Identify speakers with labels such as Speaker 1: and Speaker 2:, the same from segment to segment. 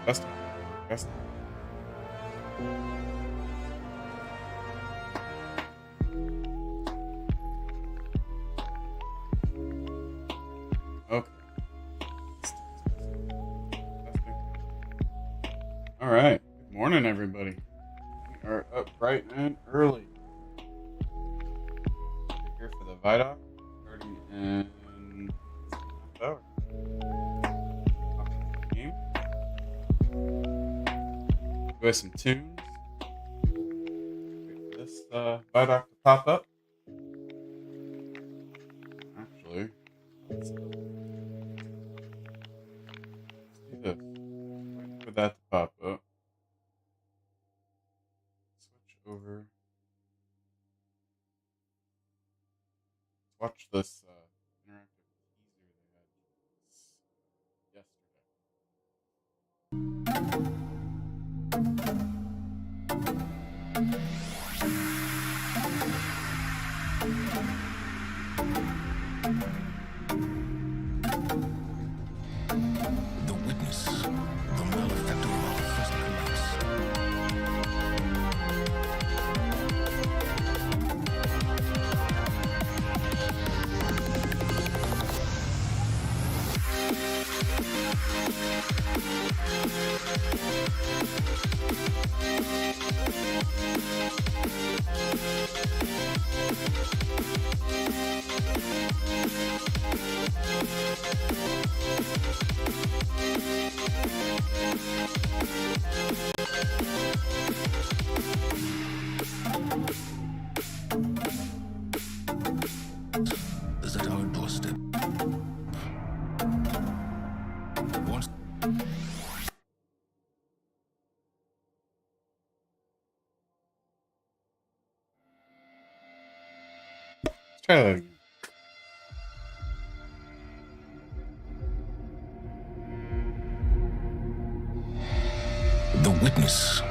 Speaker 1: Testing. Testing. Okay. Testing. All right. Good morning, everybody. We are up bright and early. We're here for the Vidoc, starting in half hour. Game. Go with some tunes. Wait for this Vidoc to pop up. Actually, let's do this. Waiting for that to pop up. Switch over. Watch this interactive teaser they had yesterday.
Speaker 2: The witness, the malefactor of our first collapse. Is at our doorstep. Once
Speaker 1: Let's try that again.
Speaker 2: the witness,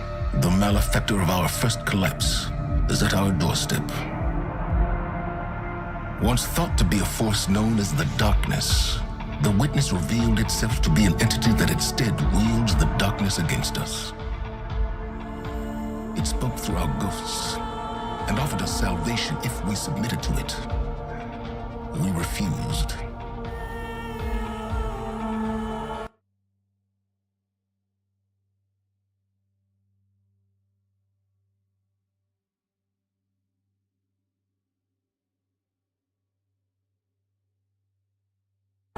Speaker 2: the malefactor of our first collapse, is at our doorstep. Once thought to be a force known as the darkness, the witness revealed itself to be an entity that instead wields the darkness against us. It spoke through our ghosts and offered us salvation if we submitted to it. We refused.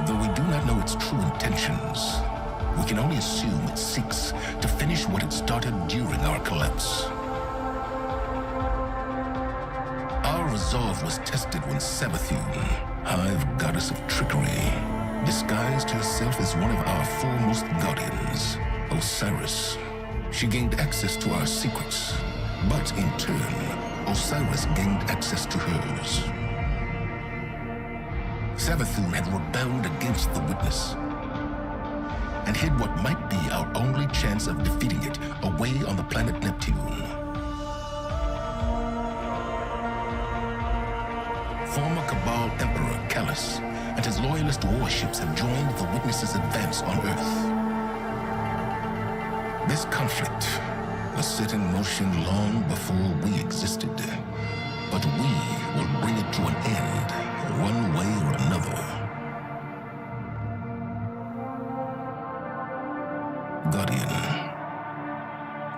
Speaker 2: Though we do not know its true intentions, we can only assume it seeks to finish what it started during our collapse. Our resolve was tested when Savathun, Hive goddess of trickery, disguised herself as one of our foremost guardians, Osiris. She gained access to our secrets, but in turn, Osiris gained access to hers. Savathun had rebelled against the witness and hid what might be our only chance of defeating it away on the planet Neptune. Former Cabal Emperor Callus and his loyalist warships have joined the witness's advance on Earth. This conflict was set in motion long before we existed, but we will bring it to an end one way or another. Guardian,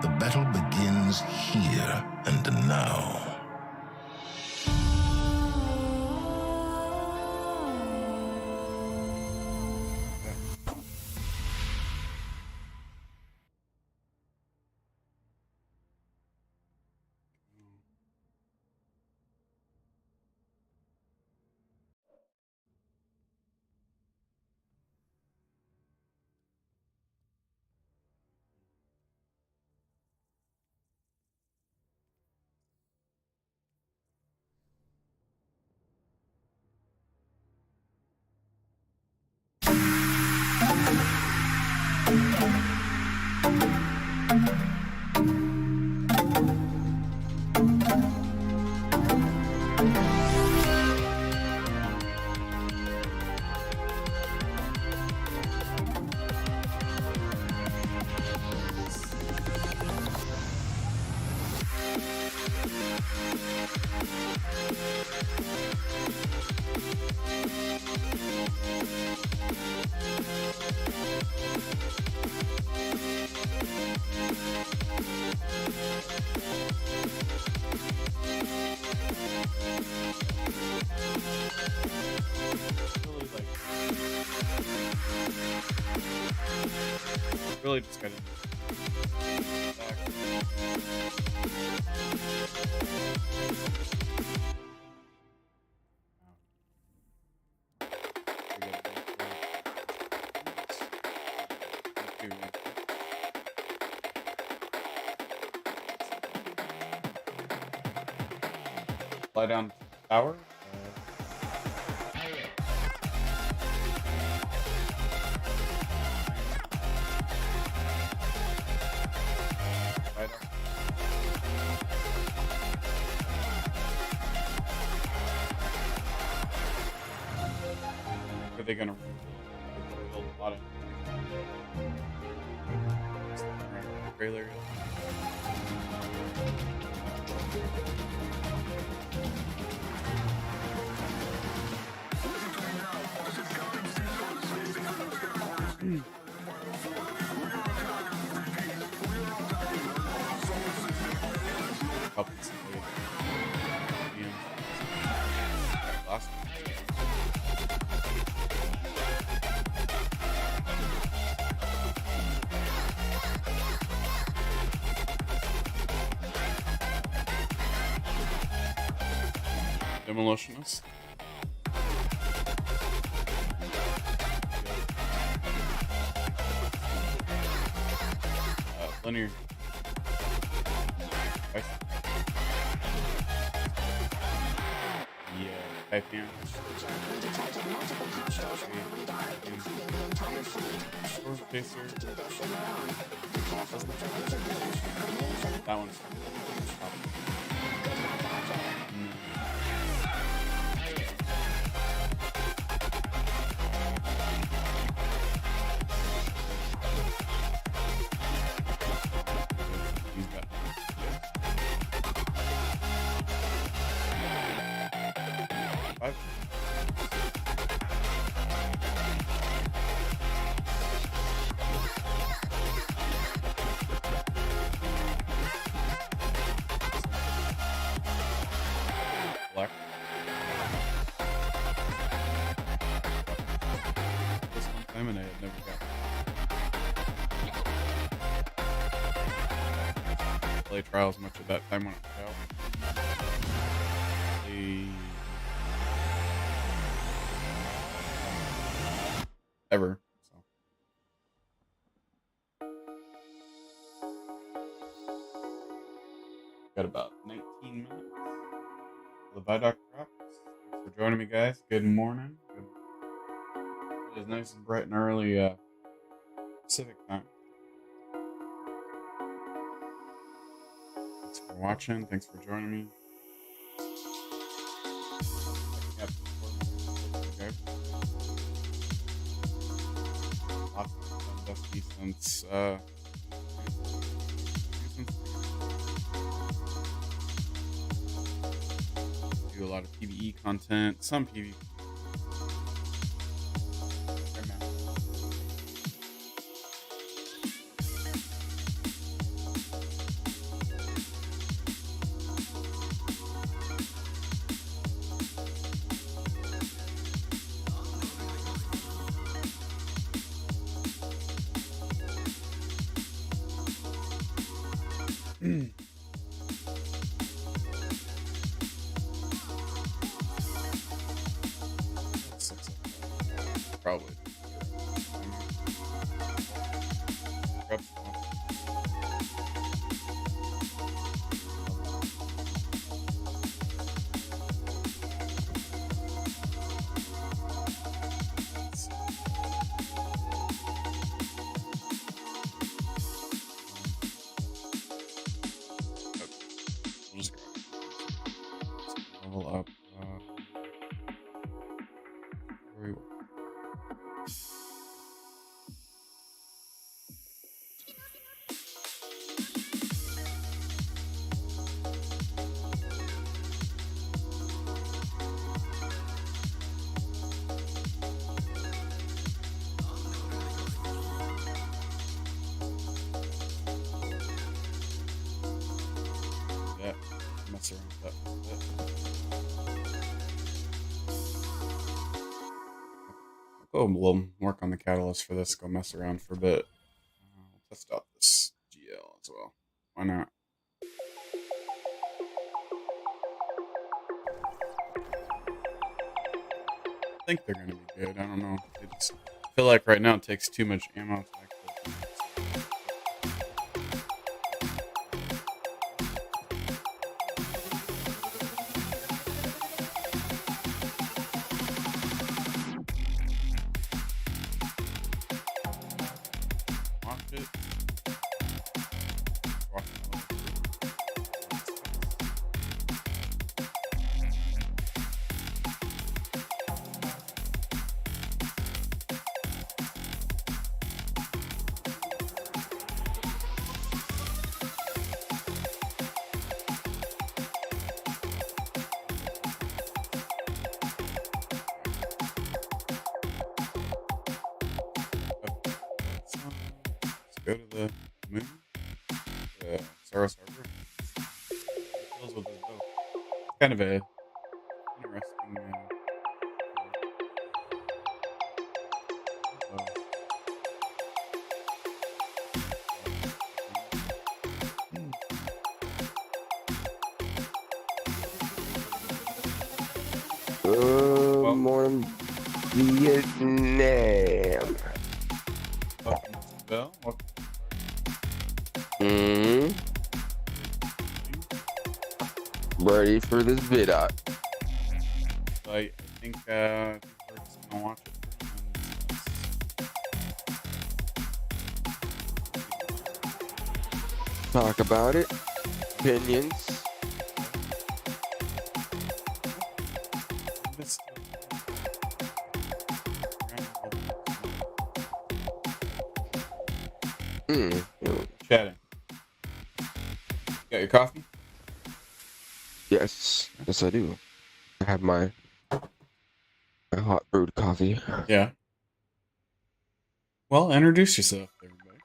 Speaker 2: the battle begins here and now.
Speaker 1: really just got to fly down the tower. Are they gonna build a lot of trailer? Demolitionist. Linear. Yeah, type in. That one's black. This one time and I had never got play trials much of that time when it was out. Ever. So. Got about 19 minutes. The Vidoc drops. Thanks for joining me, guys. Good morning. It is nice and bright and early Pacific time. Thanks for watching. Thanks for joining me. Lots of fun dusty since do a lot of PvE content, some PvP. Probably. Grab some. We'll just grab it. Level up. Where we were. Mess around with that a little bit. We'll work on the catalyst for this. Go mess around for a bit. test out this GL as well. Why not? I think they're gonna be good. I don't know. I feel like right now it takes too much ammo to actually. Watch it. Watch it. Let's go to the moon. Saros Harbor. Deals with us both. It's kind of a interesting.
Speaker 3: Good morning, Vietnam.
Speaker 1: Welcome to Bell. Welcome.
Speaker 3: Ready for this Vidoc.
Speaker 1: So I think we're just gonna watch it through.
Speaker 3: Talk about it. Opinions.
Speaker 1: Chatting. Got your coffee?
Speaker 3: Yes, yes I do. I have my hot brewed coffee.
Speaker 1: Yeah. Well, introduce yourself, everybody.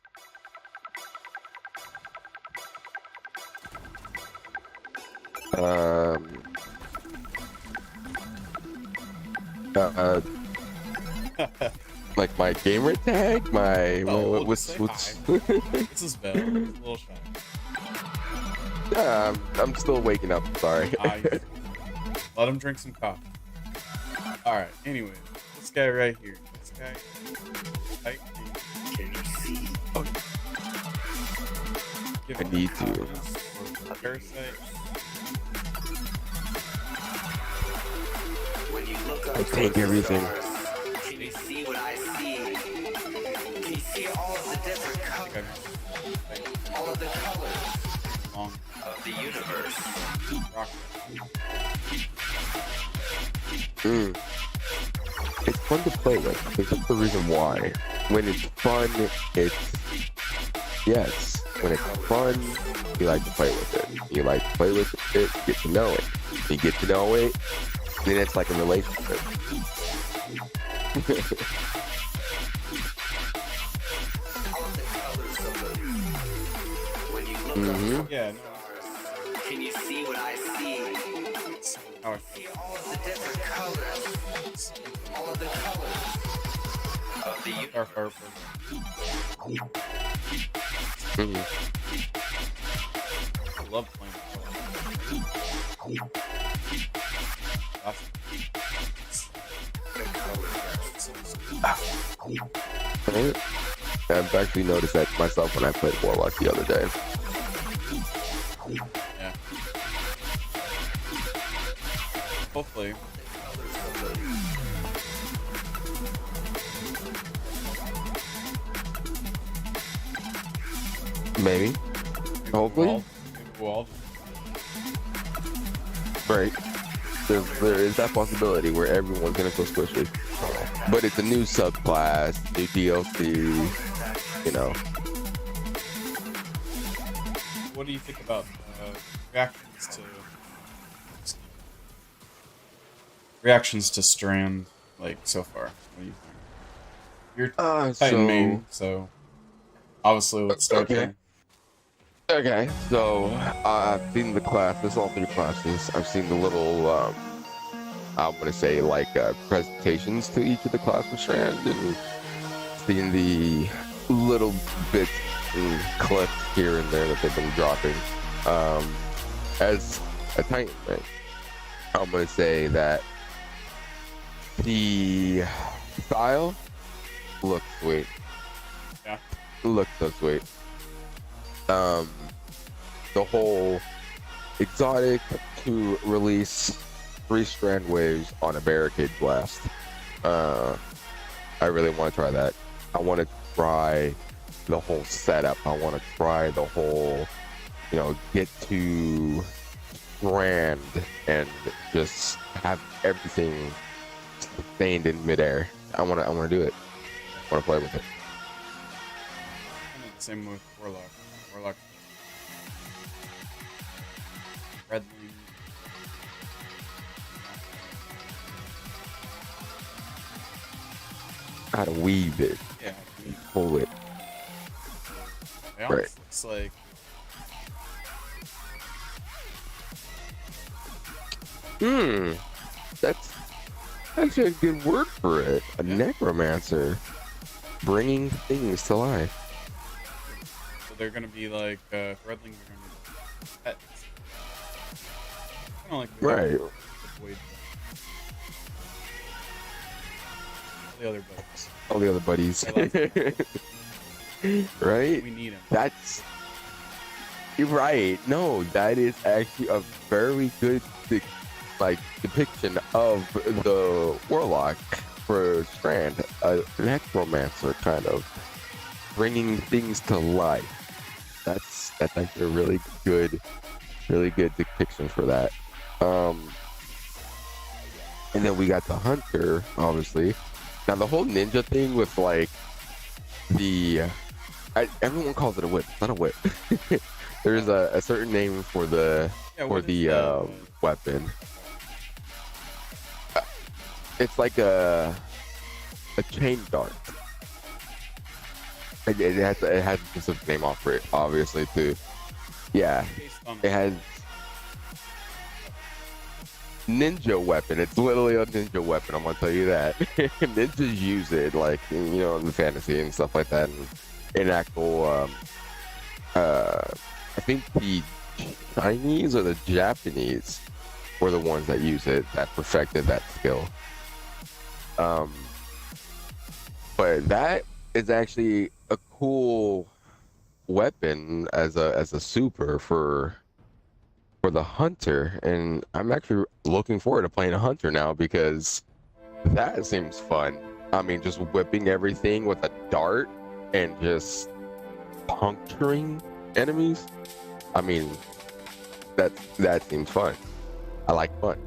Speaker 3: Like my gamer tag, my what's
Speaker 1: This is Bell. It's a little shy.
Speaker 3: I'm still waking up. Sorry.
Speaker 1: Let him drink some coffee. All right. Anyway, this guy right here. This guy. Type
Speaker 4: Can you see?
Speaker 3: Oh.
Speaker 1: Give
Speaker 3: I
Speaker 1: him
Speaker 3: need to.
Speaker 1: Parasite.
Speaker 4: When you look up
Speaker 3: I take everything.
Speaker 4: stars, can you see what I see? Can you see all of the different colors? All of the colors
Speaker 1: Long
Speaker 4: of the universe.
Speaker 1: rock.
Speaker 3: It's fun to play with. That's the reason why. When it's fun, yes. When it's fun, you like to play with it. You like to play with it, get to know it. You get to know it, then it's like a relationship.
Speaker 4: All of the colors of the when you look up
Speaker 1: Yeah. No.
Speaker 4: can you see what I see?
Speaker 1: That's how I
Speaker 4: See
Speaker 1: feel.
Speaker 4: all of the different colors. All of the colors of the universe.
Speaker 1: Our fire program. I love playing. Awesome.
Speaker 3: Right? I've actually noticed that myself when I played Warlock the other day.
Speaker 1: Yeah. Hopefully.
Speaker 3: Maybe. Hopefully.
Speaker 1: We'll all
Speaker 3: Right. There is that possibility where everyone's gonna feel squishy. But it's a new subclass, new DLC, you know.
Speaker 1: What do you think about reactions to Strand, like, so far? What do you think? You're Titan main, so obviously let's start there.
Speaker 3: Okay, so I've seen the classes, all three classes. I've seen the little, I want to say, like, presentations to each of the classes, Strand, and seen the little bits certain clips here and there that they've been dropping. As a Titan fan, I'm gonna say that the style looks sweet.
Speaker 1: Yeah.
Speaker 3: Looks so sweet. The whole exotic to release 3 strand waves on a barricade blast. I really want to try that. I want to try the whole setup. I want to try the whole, get to strand and just have everything sustained in midair. I want to do it. I want to play with it.
Speaker 1: Kind of the same with Warlock. Warlock. Redling.
Speaker 3: How to weave it.
Speaker 1: Yeah.
Speaker 3: Pull it.
Speaker 1: It almost looks like.
Speaker 3: That's actually a good word for it. A necromancer. Bringing things to life.
Speaker 1: So they're gonna be like, Redlings are gonna be like pets. Kind of like the
Speaker 3: Right.
Speaker 1: Void. The other buddies.
Speaker 3: All the other buddies.
Speaker 1: I like
Speaker 3: Right?
Speaker 1: We need them.
Speaker 3: That's you're right. No, that is actually a very good depiction of the warlock for Strand, a necromancer kind of bringing things to life. That's actually a really good depiction for that. And then we got the hunter, obviously. Now the whole ninja thing with like everyone calls it a whip. It's not a whip. There's a certain name for the weapon. It's like a chain dart. It has a specific name off it, obviously too. Yeah, it has ninja weapon. It's literally a ninja weapon. I'm gonna tell you that. Ninjas use it, like in the fantasy and stuff like that. And in actual, I think the Chinese or the Japanese were the ones that use it, that perfected that skill. But that is actually a cool weapon as a super for the hunter, and I'm actually looking forward to playing a hunter now because that seems fun. I mean, just whipping everything with a dart and just puncturing enemies. I mean, that seems fun. I like fun.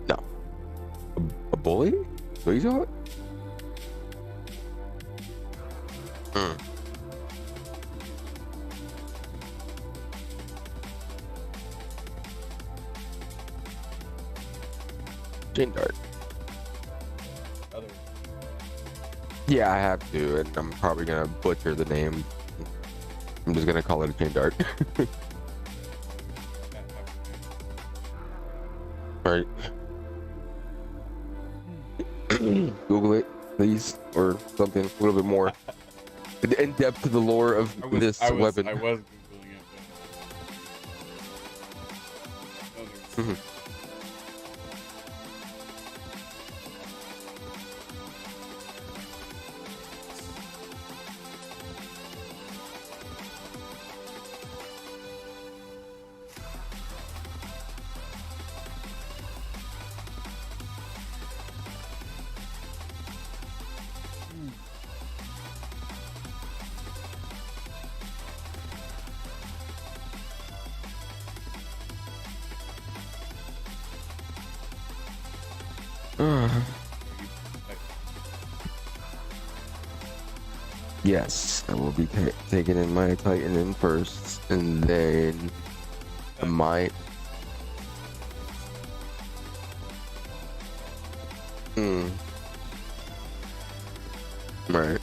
Speaker 3: No. A bully? What are you talking? Chain dart. Yeah, I have to, and I'm probably gonna butcher the name. I'm just gonna call it a chain dart. Alright. Google it, please, or something a little bit more in depth to the lore of this weapon.
Speaker 1: I was Googling it. But...
Speaker 3: Yes, I will be taking in my Titan in first, and then I might. Right.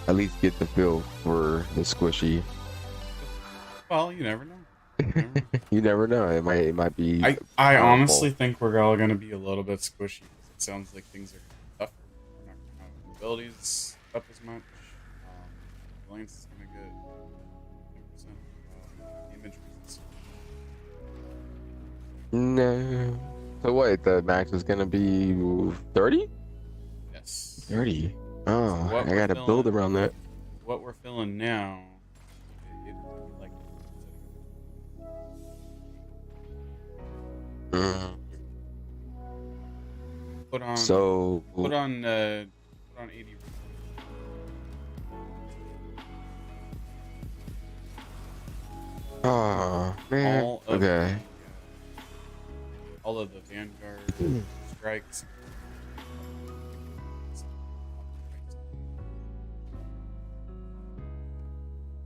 Speaker 3: At least get the feel for the squishy.
Speaker 1: Well, you never know.
Speaker 3: You never know. It might be
Speaker 1: I
Speaker 3: powerful.
Speaker 1: honestly think we're all gonna be a little bit squishy because it sounds like things are gonna be tougher. We're not gonna have abilities up as much. Lance is gonna get 10% damage resistance.
Speaker 3: No. So what? The max is gonna be 30?
Speaker 1: Yes.
Speaker 3: 30. Oh,
Speaker 1: what
Speaker 3: I
Speaker 1: we're
Speaker 3: gotta build
Speaker 1: feeling-
Speaker 3: around that.
Speaker 1: What we're feeling now, it like
Speaker 3: Mm.
Speaker 1: put on
Speaker 3: So
Speaker 1: put on 80.
Speaker 3: oh man. Okay.
Speaker 1: All of the Vanguard strikes.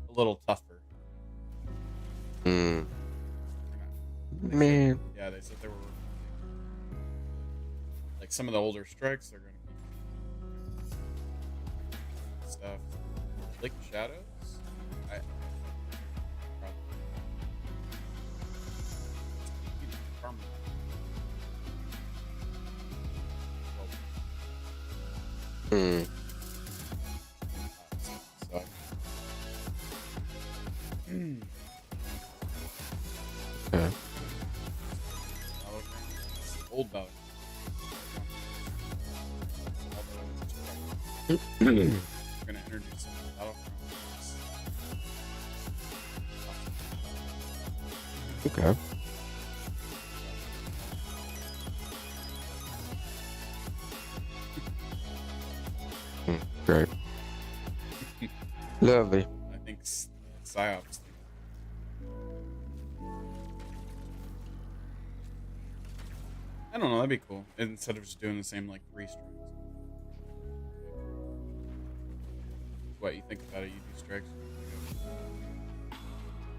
Speaker 1: A little tougher.
Speaker 3: Mm.
Speaker 1: They
Speaker 3: Man.
Speaker 1: said, they said they were like some of the older strikes are going to be stuff. Lake of Shadows.
Speaker 3: Mm.
Speaker 1: So,
Speaker 3: Okay.
Speaker 1: old battle. We're gonna introduce some battlegrounds.
Speaker 3: Okay. Great. Lovely.
Speaker 1: I think psyops. I don't know. That'd be cool. Instead of just doing the same like 3 strikes. What you think about it? You do strikes.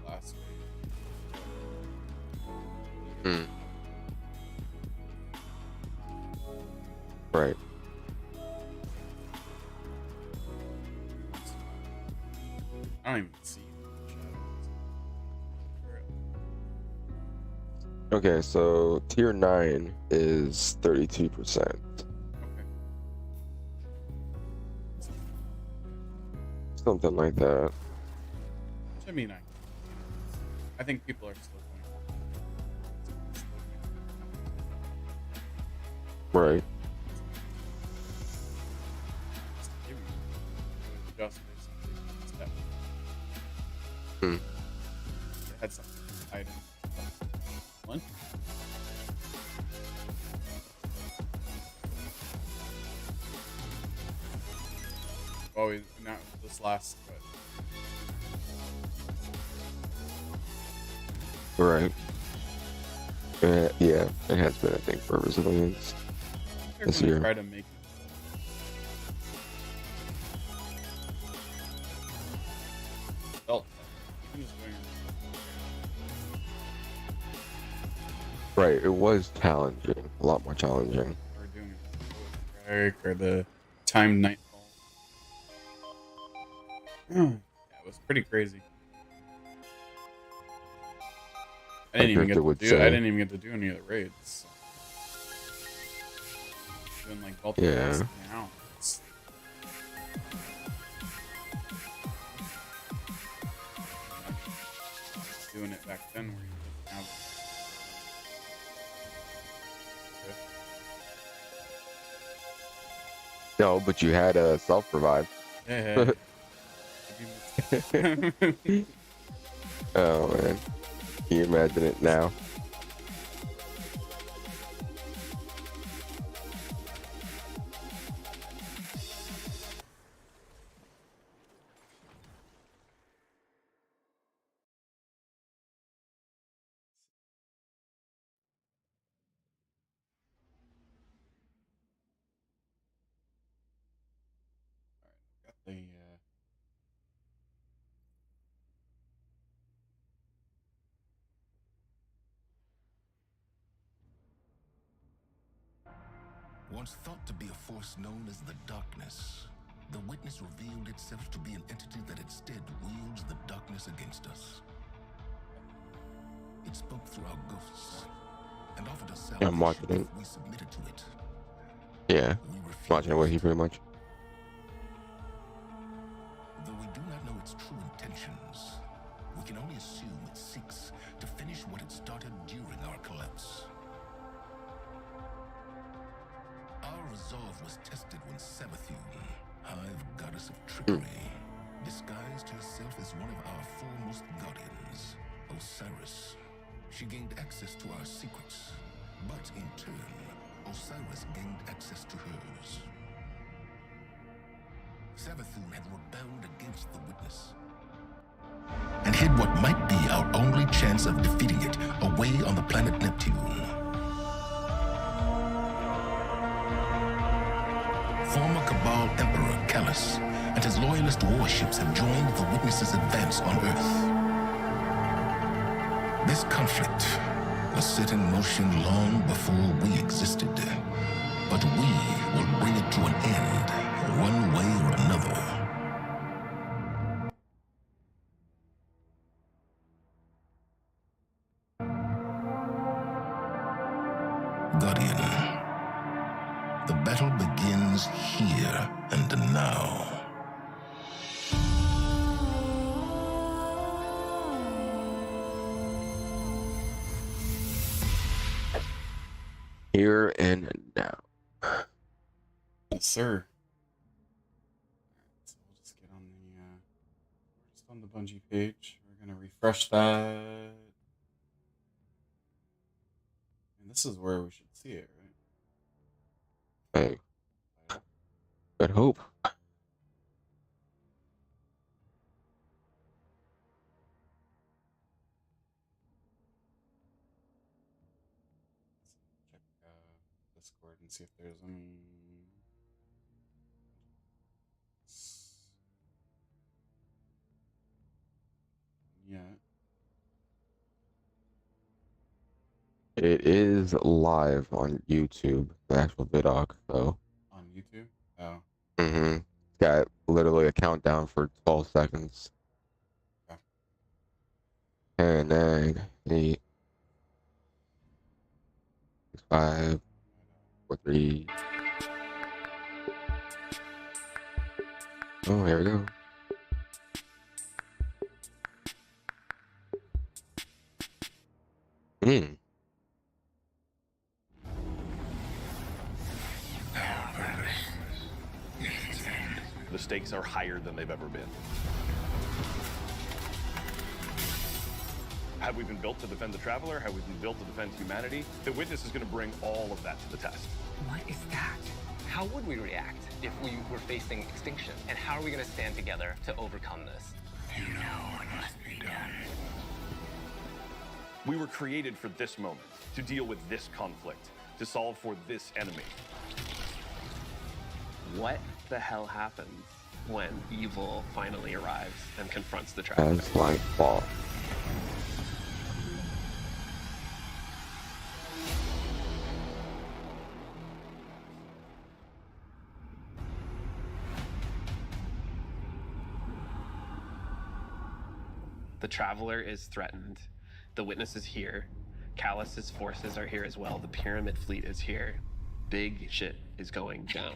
Speaker 1: Last
Speaker 3: Mm. Right.
Speaker 1: I don't even see shadows.
Speaker 3: Okay, so tier 9 is 32%.
Speaker 1: Okay.
Speaker 3: Something like that.
Speaker 1: I mean, I think people are still going.
Speaker 3: Right.
Speaker 1: Just step.
Speaker 3: Hmm.
Speaker 1: It had some item. One. Oh, not this last, but
Speaker 3: Right. Yeah, it has been, I think, for resilience
Speaker 1: they're
Speaker 3: this
Speaker 1: gonna
Speaker 3: year.
Speaker 1: try to make it. Felt. I'm just doing
Speaker 3: Right, it was challenging. A lot more challenging.
Speaker 1: We're doing it. Or the timed nightfall. Yeah, it was pretty crazy. I didn't even get to do. I didn't even get to do any of the raids. Doing like multiple
Speaker 3: Yeah.
Speaker 1: now. Doing it back then where you didn't have.
Speaker 3: No, but you had a self-revive.
Speaker 1: Yeah.
Speaker 3: Oh man, can you imagine it now?
Speaker 1: Got the
Speaker 2: Once thought to be a force known as the Darkness, the Witness revealed itself to be an entity that instead wields the darkness against us. It spoke through our ghosts and offered us
Speaker 3: Yeah, I'm
Speaker 2: salvation
Speaker 3: watching it.
Speaker 2: if we submitted to it.
Speaker 3: Yeah,
Speaker 2: We
Speaker 3: watching it with you
Speaker 2: refused.
Speaker 3: pretty much.
Speaker 2: Though we do not know its true intentions, we can only assume it seeks to finish what it started during our collapse. Our resolve was tested when Savathun, Hive goddess of trickery, disguised herself as one of our foremost guardians, Osiris. She gained access to our secrets, but in turn, Osiris gained access to hers. Savathun had rebelled against the witness and hid what might be our only chance of defeating it away on the planet Neptune. Former Cabal Emperor Callus and his loyalist warships have joined the Witness's advance on Earth. This conflict was set in motion long before we existed, but we will bring it to an end one way or another. Guardian, the battle begins here and now.
Speaker 3: Here and now.
Speaker 1: Yes, sir. So we'll just get on the we're just on the Bungie page. We're gonna refresh that. And this is where we should see it, right?
Speaker 3: Hey, good hope.
Speaker 1: Check Discord and see if there's any. Yeah.
Speaker 3: It is live on YouTube, the actual Vidoc, so.
Speaker 1: On YouTube? Oh.
Speaker 3: Mm-hmm. Got literally a countdown for 12 seconds.
Speaker 1: Okay.
Speaker 3: 10, 9, 8, 6, 5, 4, 3. Oh, here we go.
Speaker 5: The stakes are higher than they've ever been. Have we been built to defend the Traveler? Have we been built to defend humanity? The Witness is going to bring all of that to the test.
Speaker 6: What is that? How would we react if we were facing extinction? And how are we going to stand together to overcome this?
Speaker 2: You know what must be done.
Speaker 5: We were created for this moment, to deal with this conflict, to solve for this enemy.
Speaker 6: What the hell happens when evil finally arrives and confronts the Traveler?
Speaker 3: As Lightfall.
Speaker 6: The Traveler is threatened. The Witness is here. Callus's forces are here as well. The Pyramid fleet is here. Big shit is going down.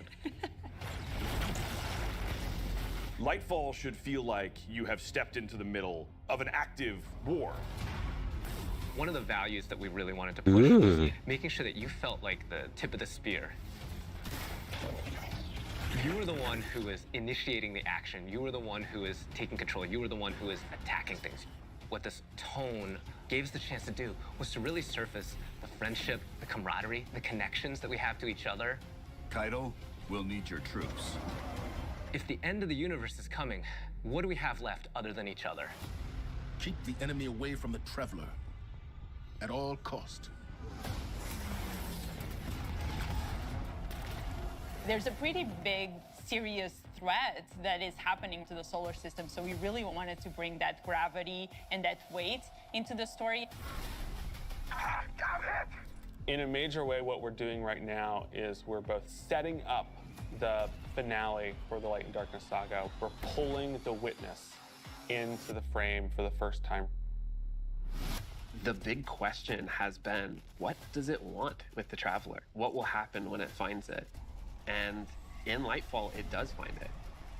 Speaker 5: Lightfall should feel like you have stepped into the middle of an active war.
Speaker 6: One of the values that we really wanted to push was making sure that you felt like the tip of the spear. You were the one who was initiating the action. You were the one who was taking control. You were the one who was attacking things. What this tone gave us the chance to do was to really surface the friendship, the camaraderie, the connections that we have to each other.
Speaker 7: Kaido, we'll need your troops.
Speaker 6: If the end of the universe is coming, what do we have left other than each other?
Speaker 2: Keep the enemy away from the Traveler at all cost.
Speaker 8: There's a pretty big, serious threat that is happening to the solar system, so we really wanted to bring that gravity and that weight into the story.
Speaker 9: In a major way, what we're doing right now is we're both setting up the finale for the Light and Darkness saga. We're pulling the Witness into the frame for the first time.
Speaker 10: The big question has been, what does it want with the Traveler? What will happen when it finds it? And in Lightfall, it does find it.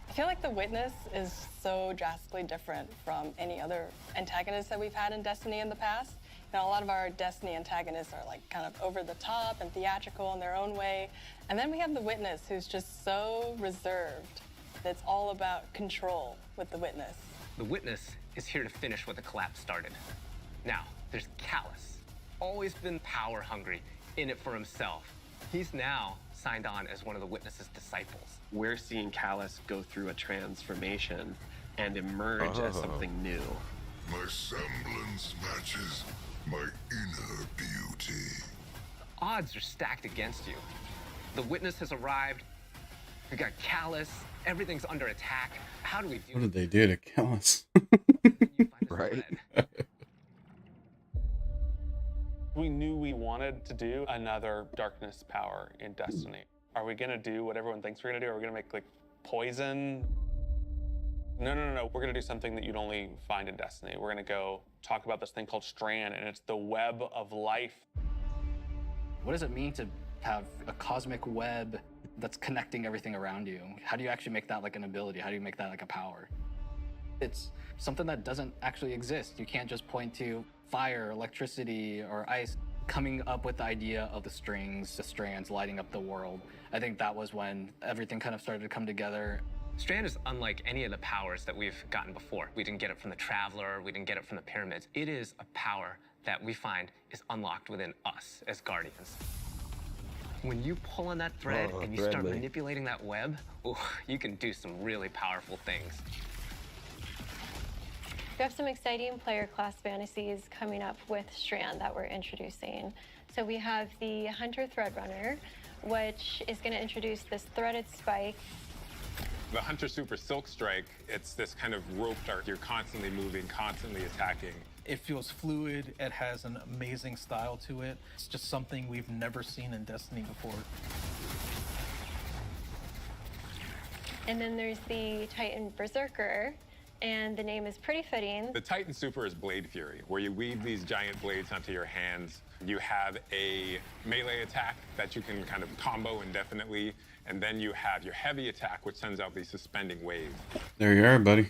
Speaker 11: I feel like the Witness is so drastically different from any other antagonist that we've had in Destiny in the past. You know, a lot of our Destiny antagonists are like kind of over the top and theatrical in their own way. And then we have the Witness, who's just so reserved. It's all about control with the Witness.
Speaker 6: The Witness is here to finish what the collapse started. Now, there's Callus. Always been power hungry, in it for himself. He's now signed on as one of the Witness's disciples.
Speaker 10: We're seeing Callus go through a transformation and emerge as something new.
Speaker 2: My semblance matches my inner beauty.
Speaker 6: The odds are stacked against you. The Witness has arrived. We got Callus. Everything's under attack. How do we do?
Speaker 1: What did they do to Callus?
Speaker 3: Right.
Speaker 9: We knew we wanted to do another darkness power in Destiny. Are we gonna do what everyone thinks we're gonna do? Are we gonna make like poison? No. We're gonna do something that you'd only find in Destiny. We're gonna go talk about this thing called Strand, and it's the web of life.
Speaker 12: What does it mean to have a cosmic web that's connecting everything around you? How do you actually make that like an ability? How do you make that like a power? It's something that doesn't actually exist. You can't just point to fire, electricity, or ice. Coming up with the idea of the strings, the strands lighting up the world. I think that was when everything kind of started to come together.
Speaker 6: Strand is unlike any of the powers that we've gotten before. We didn't get it from the Traveler, we didn't get it from the Pyramids. It is a power that we find is unlocked within us as Guardians. When you pull on that thread and you start manipulating that web, ooh, you can do some really powerful things.
Speaker 13: We have some exciting player class fantasies coming up with Strand that we're introducing. So we have the Hunter Threadrunner, which is going to introduce this threaded spike.
Speaker 14: The Hunter Super Silk Strike, it's this kind of rope dart. You're constantly moving, constantly attacking.
Speaker 15: It feels fluid. It has an amazing style to it. It's just something we've never seen in Destiny before.
Speaker 13: And then there's the Titan Berserker, and the name is pretty fitting.
Speaker 14: The Titan Super is Blade Fury, where you weave these giant blades onto your hands. You have a melee attack that you can kind of combo indefinitely, and then you have your heavy attack, which sends out these suspending waves.
Speaker 1: There you are, buddy.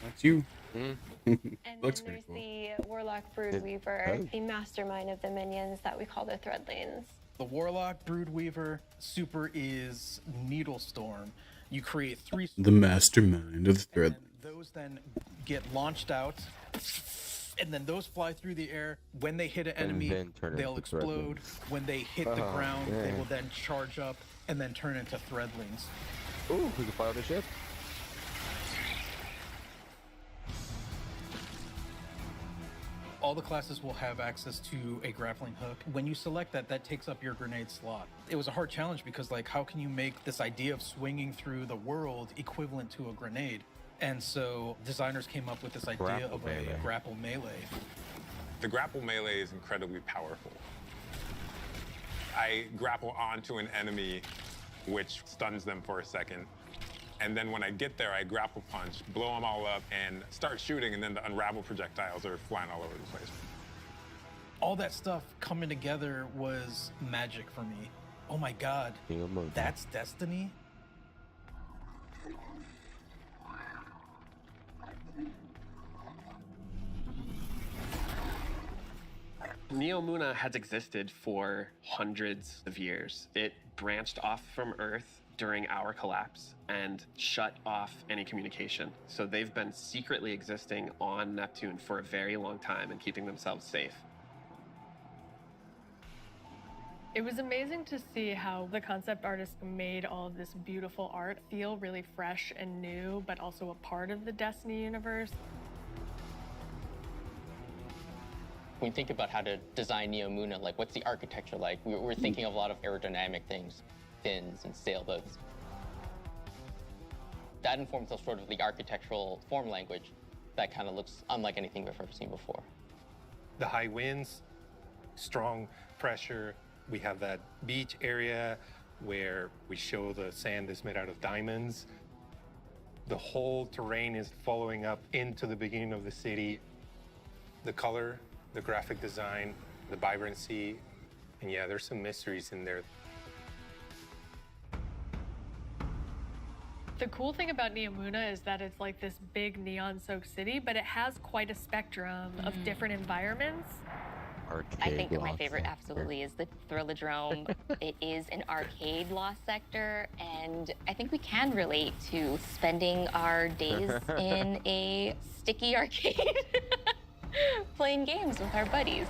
Speaker 1: That's you.
Speaker 13: And
Speaker 1: Looks
Speaker 13: then there's
Speaker 1: cool.
Speaker 13: the Warlock Broodweaver, the mastermind of the minions that we call the Threadlings.
Speaker 15: The Warlock Broodweaver Super is Needle Storm. You create 3...
Speaker 1: The mastermind of the thread.
Speaker 15: Those then get launched out, and then those fly through the air. When they hit an enemy, they'll explode. When they hit the ground, they will then charge up and then turn into Threadlings.
Speaker 3: Ooh, we can fly on the ship.
Speaker 15: All the classes will have access to a grappling hook. When you select that, that takes up your grenade slot. It was a hard challenge because, like, how can you make this idea of swinging through the world equivalent to a grenade? And so designers came up with this idea of a grapple melee.
Speaker 14: The grapple melee is incredibly powerful. I grapple onto an enemy, which stuns them for a second. And then when I get there, I grapple punch, blow them all up, and start shooting, and then the unravel projectiles are flying all over the place.
Speaker 15: All that stuff coming together was magic for me. Oh my God, that's Destiny?
Speaker 10: Neomuna has existed for hundreds of years. It branched off from Earth during our collapse and shut off any communication. So they've been secretly existing on Neptune for a very long time and keeping themselves safe.
Speaker 16: It was amazing to see how the concept artist made all of this beautiful art feel really fresh and new, but also a part of the Destiny universe.
Speaker 17: When you think about how to design Neomuna, like what's the architecture like? We're thinking of a lot of aerodynamic things, fins and sailboats. That informs us sort of the architectural form language that kind of looks unlike anything we've ever seen before.
Speaker 18: The high winds, strong pressure. We have that beach area where we show the sand is made out of diamonds. The whole terrain is following up into the beginning of the city. The color the graphic design, the vibrancy, and yeah, there's some mysteries in there.
Speaker 16: The cool thing about Neomuna is that it's like this big neon-soaked city, but it has quite a spectrum of different environments.
Speaker 19: I think that my favorite absolutely is the Thrillodrome. It is an arcade lost sector, and I think we can relate to spending our days in a sticky arcade playing games with our buddies.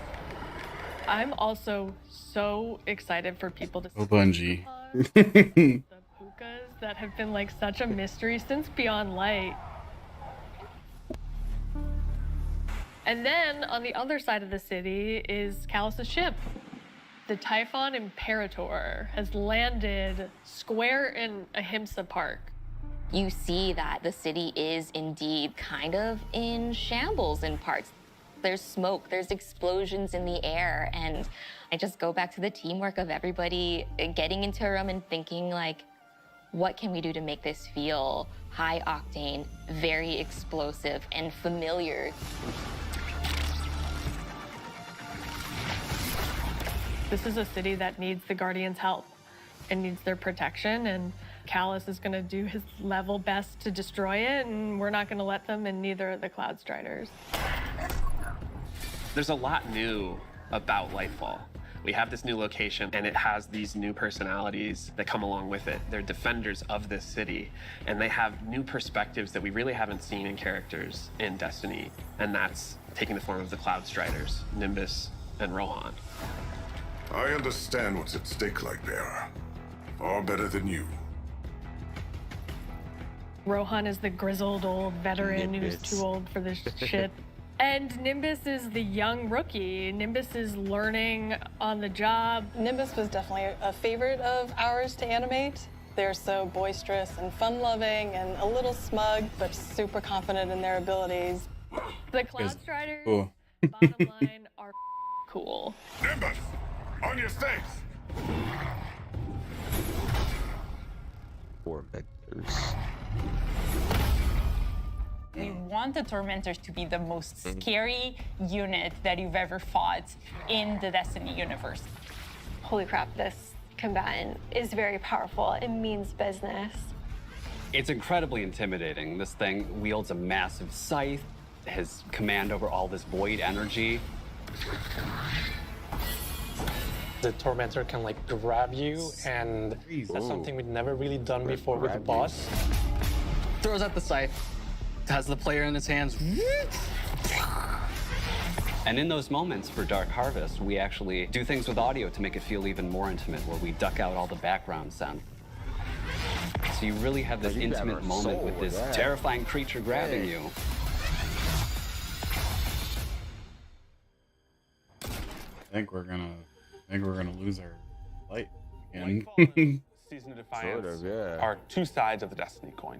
Speaker 16: I'm also so excited for people to
Speaker 1: Oh, Bungie.
Speaker 16: that have been like such a mystery since Beyond Light. And then on the other side of the city is Callus's ship. The Typhon Imperator has landed square in Ahimsa Park.
Speaker 19: You see that the city is indeed kind of in shambles in parts. There's smoke, there's explosions in the air, and I just go back to the teamwork of everybody getting into a room and thinking like, what can we do to make this feel high octane, very explosive, and familiar?
Speaker 16: This is a city that needs the Guardians' help and needs their protection, and Callus is going to do his level best to destroy it, and we're not going to let them, and neither are the Cloud Striders.
Speaker 10: There's a lot new about Lightfall. We have this new location, and it has these new personalities that come along with it. They're defenders of this city, and they have new perspectives that we really haven't seen in characters in Destiny, and that's taking the form of the Cloud Striders, Nimbus, and Rohan.
Speaker 2: I understand what's at stake, Lightbearer. Far better than you.
Speaker 16: Rohan is the grizzled old veteran who's too old for this shit. And Nimbus is the young rookie. Nimbus is learning on the job.
Speaker 11: Nimbus was definitely a favorite of ours to animate. They're so boisterous and fun-loving and a little smug, but super confident in their abilities.
Speaker 16: The Cloud Striders,
Speaker 1: Cool.
Speaker 16: bottom line, are cool.
Speaker 2: Nimbus, on your stakes!
Speaker 3: Tormentors.
Speaker 8: We want the Tormentors to be the most scary unit that you've ever fought in the Destiny universe.
Speaker 13: Holy crap, this combatant is very powerful. It means business.
Speaker 20: It's incredibly intimidating. This thing wields a massive scythe, has command over all this void energy.
Speaker 21: The Tormentor can like grab you, and that's something we'd never really done before with the boss.
Speaker 12: Throws out the scythe, has the player in his hands.
Speaker 20: And in those moments for Dark Harvest, we actually do things with audio to make it feel even more intimate, where we duck out all the background sound. So you really have this intimate moment with this terrifying creature grabbing you.
Speaker 1: I think we're gonna lose our light again.
Speaker 9: Lightfall and Season of Defiance
Speaker 3: Sort of, yeah.
Speaker 9: are two sides of the Destiny coin.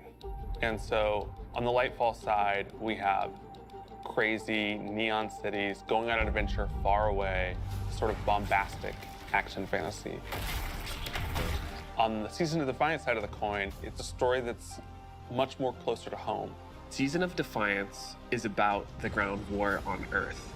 Speaker 9: And so on the Lightfall side, we have crazy neon cities going on an adventure far away, sort of bombastic action fantasy. On the Season of Defiance side of the coin, it's a story that's much more closer to home.
Speaker 10: Season of Defiance is about the ground war on Earth.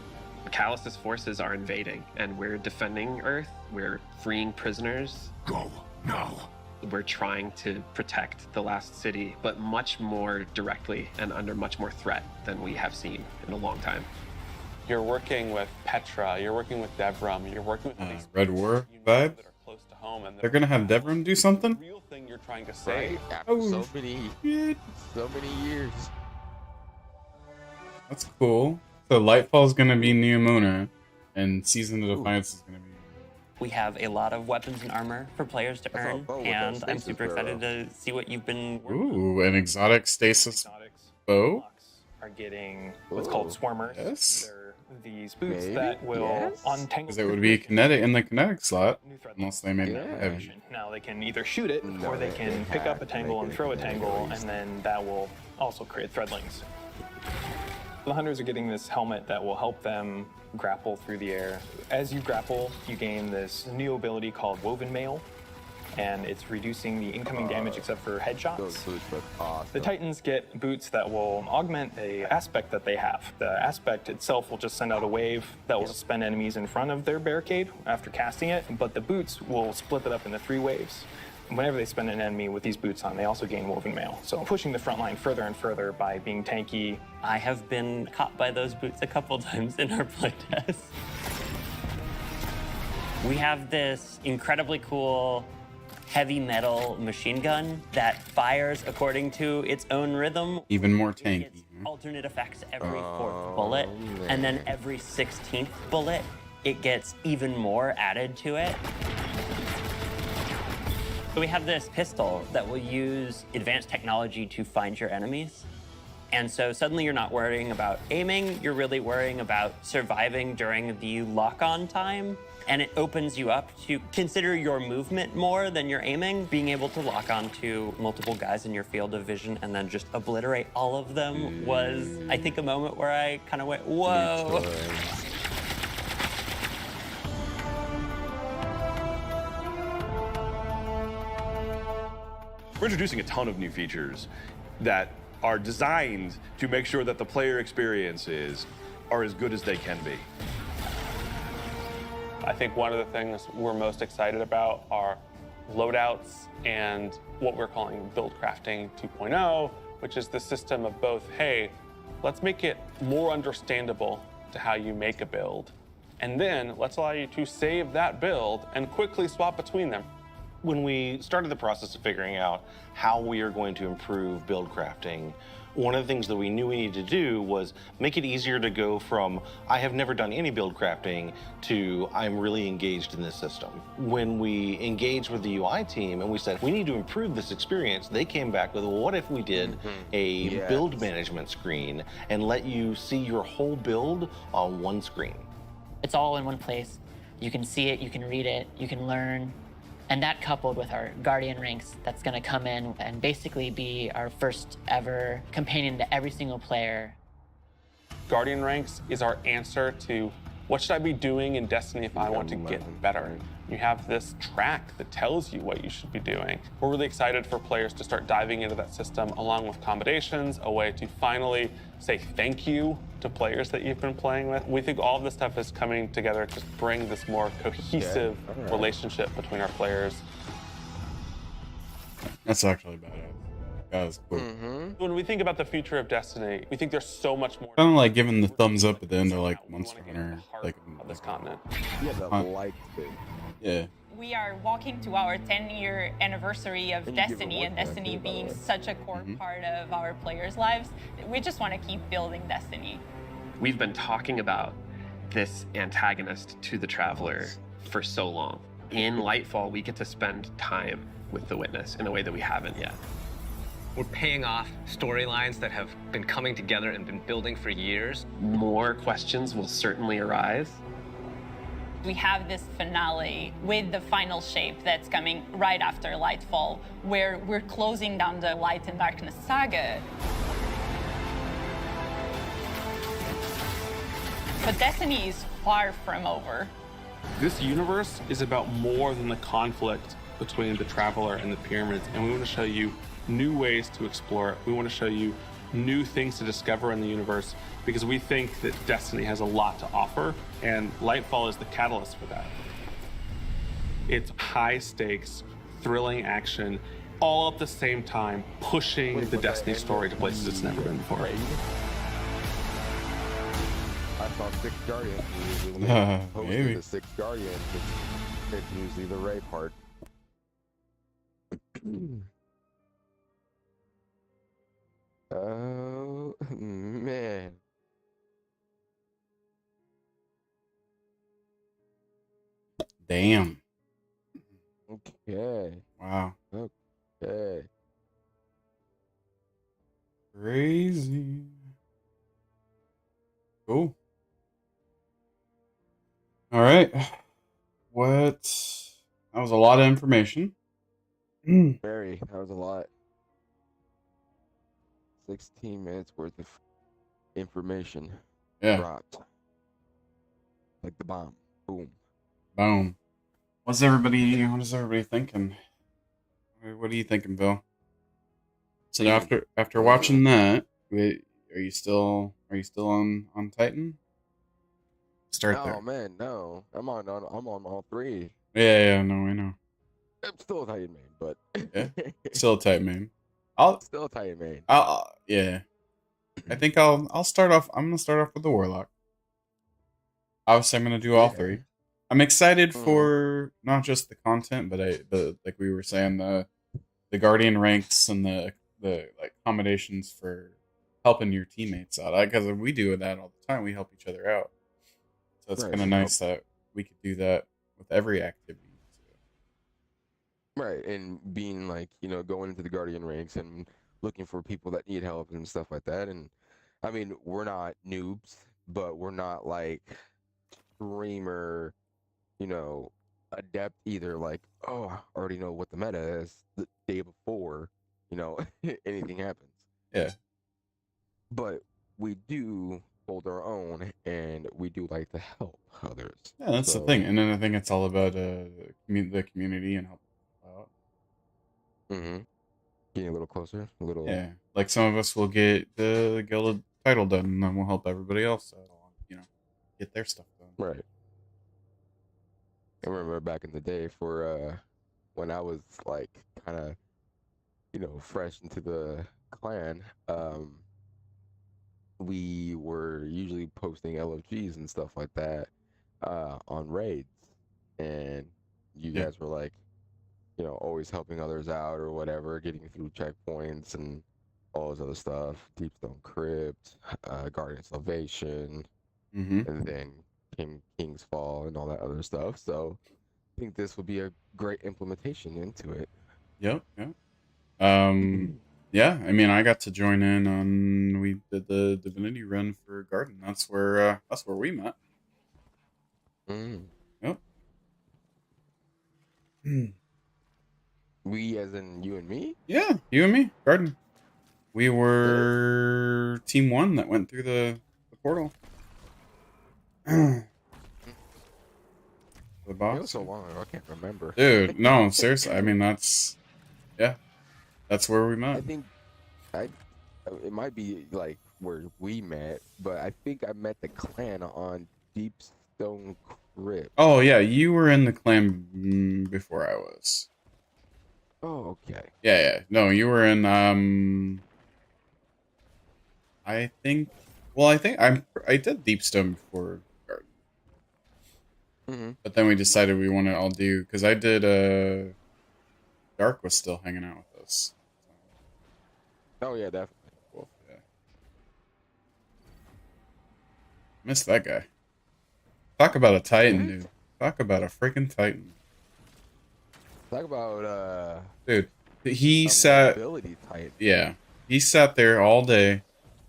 Speaker 10: Callus's forces are invading, and we're defending Earth. We're freeing prisoners.
Speaker 2: Go, now.
Speaker 10: We're trying to protect the last city, but much more directly and under much more threat than we have seen in a long time.
Speaker 9: You're working with Petra, you're working with Devram, you're working with these
Speaker 1: Red War vibe.
Speaker 9: that are close to home, and
Speaker 1: They're gonna have Devram do something.
Speaker 9: real thing you're trying to say.
Speaker 3: Right? After so many years.
Speaker 1: That's cool. So Lightfall's gonna be Neomuna, and Season of Defiance is gonna be.
Speaker 22: We have a lot of weapons and armor for players to earn, and I'm super excited to see what you've been working on.
Speaker 1: Ooh, an exotic stasis bow.
Speaker 21: Are getting what's called swarmers.
Speaker 1: Yes.
Speaker 21: They're these boots
Speaker 1: Maybe,
Speaker 21: that will untangle.
Speaker 1: Because it would be kinetic in the kinetic slot, unless they made it heavy.
Speaker 21: Now they can either shoot it, or they can pick up a tangle and throw a tangle, and then that will also create threadlings. The hunters are getting this helmet that will help them grapple through the air. As you grapple, you gain this new ability called Woven Mail. and it's reducing the incoming damage except for headshots.
Speaker 3: Those boots look awesome.
Speaker 21: The Titans get boots that will augment a aspect that they have. The aspect itself will just send out a wave that will suspend enemies in front of their barricade after casting it, but the boots will split it up into 3 waves. Whenever they spend an enemy with these boots on, they also gain woven mail. So pushing the front line further and further by being tanky.
Speaker 22: I have been caught by those boots a couple times in our playtest. We have this incredibly cool heavy metal machine gun that fires according to its own rhythm.
Speaker 1: Even more tanky.
Speaker 22: Alternate effects every 4th bullet, and then every 16th bullet, it gets even more added to it. So we have this pistol that will use advanced technology to find your enemies. And so suddenly you're not worrying about aiming, you're really worrying about surviving during the lock-on time. And it opens you up to consider your movement more than your aiming. Being able to lock on to multiple guys in your field of vision and then just obliterate all of them was, I think, a moment where I kind of went, whoa.
Speaker 4: We're introducing a ton of new features that are designed to make sure that the player experiences are as good as they can be.
Speaker 9: I think one of the things we're most excited about are loadouts and what we're calling build crafting 2.0, which is the system of both, hey, let's make it more understandable to how you make a build, and then let's allow you to save that build and quickly swap between them.
Speaker 5: When we started the process of figuring out how we are going to improve build crafting, one of the things that we knew we needed to do was make it easier to go from, I have never done any build crafting, to I'm really engaged in this system. When we engaged with the UI team and we said, we need to improve this experience, they came back with, well, what if we did a build management screen and let you see your whole build on one screen?
Speaker 23: It's all in one place. You can see it, you can read it, you can learn. And that coupled with our Guardian ranks, that's gonna come in and basically be our first ever companion to every single player.
Speaker 9: Guardian ranks is our answer to what should I be doing in Destiny if I want to get better? You have this track that tells you what you should be doing. We're really excited for players to start diving into that system along with accommodations, a way to finally say thank you to players that you've been playing with. We think all of this stuff is coming together to bring this more cohesive relationship between our players.
Speaker 1: That's actually badass. That was cool.
Speaker 9: When we think about the future of Destiny, we think there's so much more.
Speaker 1: Kind of like giving the thumbs up at the end of like Monster Hunter, like
Speaker 9: this continent.
Speaker 3: Yeah, the light thing.
Speaker 1: Yeah.
Speaker 8: We are walking to our 10-year anniversary of Destiny, and Destiny being such a core part of our players' lives. We just want to keep building Destiny.
Speaker 10: We've been talking about this antagonist to the Traveler for so long. In Lightfall, we get to spend time with the Witness in a way that we haven't yet.
Speaker 6: We're paying off storylines that have been coming together and been building for years.
Speaker 10: More questions will certainly arise.
Speaker 8: We have this finale with the final shape that's coming right after Lightfall, where we're closing down the Light and Darkness saga. But Destiny is far from over.
Speaker 9: This universe is about more than the conflict between the Traveler and the Pyramids, and we want to show you new ways to explore it. We want to show you new things to discover in the universe because we think that Destiny has a lot to offer, and Lightfall is the catalyst for that. It's high stakes, thrilling action, all at the same time, pushing the Destiny story to places it's never been before.
Speaker 3: I saw 6 Guardians usually
Speaker 1: maybe.
Speaker 3: the 6 Guardians. It's usually the Ray part. Oh man.
Speaker 1: Damn.
Speaker 3: Okay.
Speaker 1: Wow.
Speaker 3: Okay.
Speaker 1: Crazy. Cool. All right. What? That was a lot of information.
Speaker 3: Very. That was a lot. 16 minutes worth of information dropped. Like the bomb. Boom.
Speaker 1: Boom. What is everybody thinking? What are you thinking, Bill? So after watching that, are you still on Titan? Start there.
Speaker 3: Oh man, no. I'm on all three.
Speaker 1: Yeah, no, I know.
Speaker 3: I'm still a Titan main, but
Speaker 1: Yeah, still a Titan main.
Speaker 3: Still a Titan main.
Speaker 1: Yeah. I think I'll start off. I'm gonna start off with the Warlock. Obviously, I'm gonna do all three. I'm excited for not just the content, but like we were saying, the Guardian ranks and the like accommodations for helping your teammates out. Because we do that all the time. We help each other out. So it's kind of nice that we could do that with every activity.
Speaker 3: Right, and being like, going into the Guardian ranks and looking for people that need help and stuff like that. And I mean, we're not noobs, but we're not like streamer, adept either. Like, oh, I already know what the meta is the day before, anything happens.
Speaker 1: Yeah.
Speaker 3: But we do hold our own, and we do like to help others.
Speaker 1: Yeah, that's the thing. And then I think it's all about the community and help out.
Speaker 3: Getting a little closer, a little.
Speaker 1: Yeah, like some of us will get the guild title done, and then we'll help everybody else out, get their stuff done.
Speaker 3: Right. I remember back in the day for when I was like kind of, fresh into the clan, we were usually posting LFGs and stuff like that on raids, and you guys were like, always helping others out or whatever, getting through checkpoints and all this other stuff. Deepstone Crypt, Guardian Salvation, and then King's Fall and all that other stuff. So I think this would be a great implementation into it.
Speaker 1: Yep. Yeah, I mean, I got to join in on. We did the Divinity run for Garden. That's where we met. Yep.
Speaker 3: We, as in you and me?
Speaker 1: Yeah, you and me, Garden. We were Team 1 that went through the portal. The box.
Speaker 3: It was so long ago, I can't remember.
Speaker 1: Dude, no, seriously. I mean, that's where we met.
Speaker 3: I think it might be like where we met, but I think I met the clan on Deepstone Crypt.
Speaker 1: Oh yeah, you were in the clan before I was.
Speaker 3: Oh, okay.
Speaker 1: Yeah. No, you were in. I think I did Deepstone before Garden. But then we decided we want to all do, because I did. Dark was still hanging out with us.
Speaker 3: Oh yeah, definitely.
Speaker 1: Cool. Yeah. Missed that guy. Talk about a Titan, dude. Talk about a freaking Titan.
Speaker 3: Talk about
Speaker 1: dude. He sat.
Speaker 3: Titan.
Speaker 1: Yeah, he sat there all day,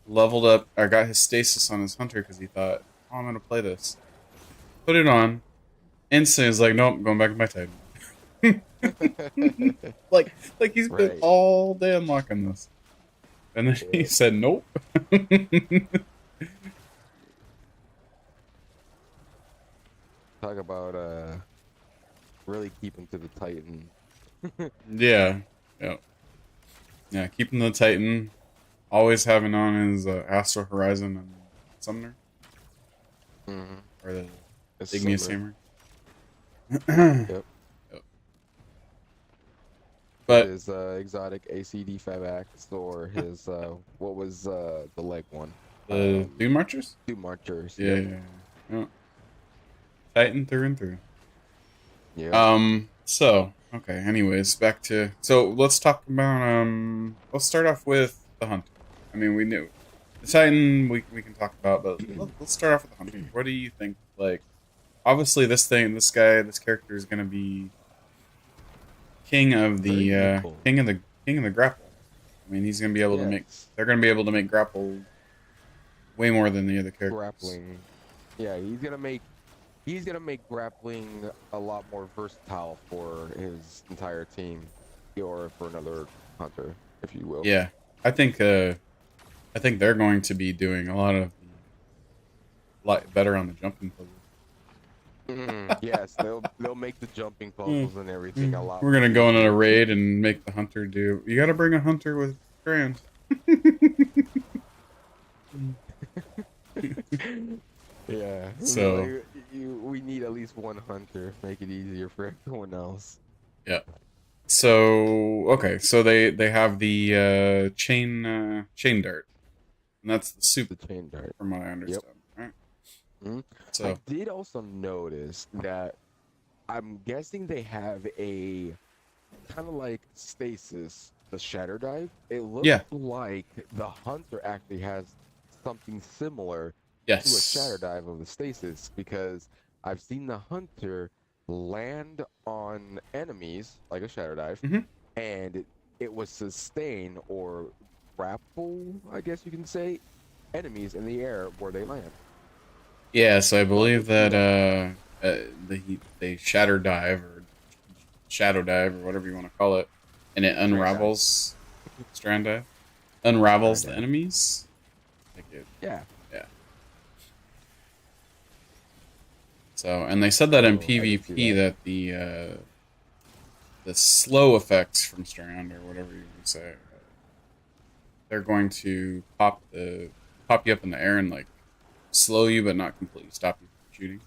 Speaker 1: leveled up. I got his stasis on his hunter because he thought, "Oh, I'm gonna play this." Put it on. Instantly, is like, "Nope, I'm going back to my Titan." like he's been all day unlocking this, and then he said, "Nope."
Speaker 3: Talk about really keeping to the Titan.
Speaker 1: Yeah. Keeping the Titan. Always having on his Astral Horizon and Summoner. Or the Igneous Hammer.
Speaker 3: Yep.
Speaker 1: But
Speaker 3: his exotic ACD 5X, or his what was the leg one?
Speaker 1: The Doom Marchers?
Speaker 3: Doom Marchers.
Speaker 1: Yeah. Titan through and through.
Speaker 3: Yeah.
Speaker 1: So, okay, anyways, back to... So, let's talk about... Let's start off with the Hunter. I mean, we knew. The Titan, we can talk about, but let's start off with the Hunter. What do you think? Like, obviously this character is going to be king of the grapple. I mean, he's going to be able to make... They're going to be able to make grapple way more than the other characters.
Speaker 3: Grappling. Yeah, he's going to make grappling a lot more versatile for his entire team, or for another hunter, if you will.
Speaker 1: Yeah, I think they're going to be doing a lot better on the jumping puzzle.
Speaker 3: Yes, they'll make the jumping puzzles and everything a lot.
Speaker 1: We're gonna go on a raid and make the hunter do. You gotta bring a hunter with Strand.
Speaker 3: Yeah.
Speaker 1: So
Speaker 3: Like, we need at least one hunter. Make it easier for everyone else.
Speaker 1: yeah. So okay, so they have the chain dart, and that's the super
Speaker 3: chain dart,
Speaker 1: from what I understand. Right.
Speaker 3: Mm-hmm.
Speaker 1: So
Speaker 3: I did also notice that I'm guessing they have a kind of like stasis, the shatter dive. It looks like the hunter actually has something similar to a shatter dive of the stasis, because I've seen the hunter land on enemies like a shatter dive, and it was sustain or grapple, I guess you can say, enemies in the air where they land.
Speaker 1: yeah, so I believe that they shatter dive or shadow dive or whatever you want to call it, and it unravels strand dive, unravels the enemies. Like it,
Speaker 3: yeah.
Speaker 1: So, and they said that in PvP that the slow effects from strand or whatever you would say, they're going to pop you up in the air and like slow you, but not completely stop you from shooting.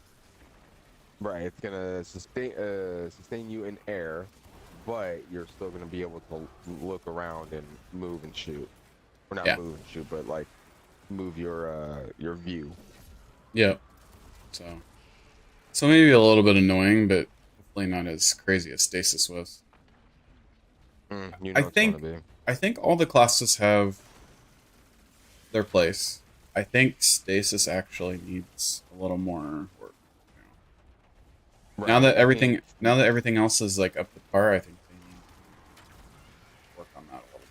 Speaker 3: Right, it's gonna sustain you in air, but you're still gonna be able to look around and move and shoot, or not move and shoot, but like move your view.
Speaker 1: Yeah. So maybe a little bit annoying, but hopefully not as crazy as Stasis was.
Speaker 3: You know
Speaker 1: I think all the classes have their place. I think Stasis actually needs a little more work.
Speaker 3: Right.
Speaker 1: Now that everything else is like up to par, I think they need to work on that a little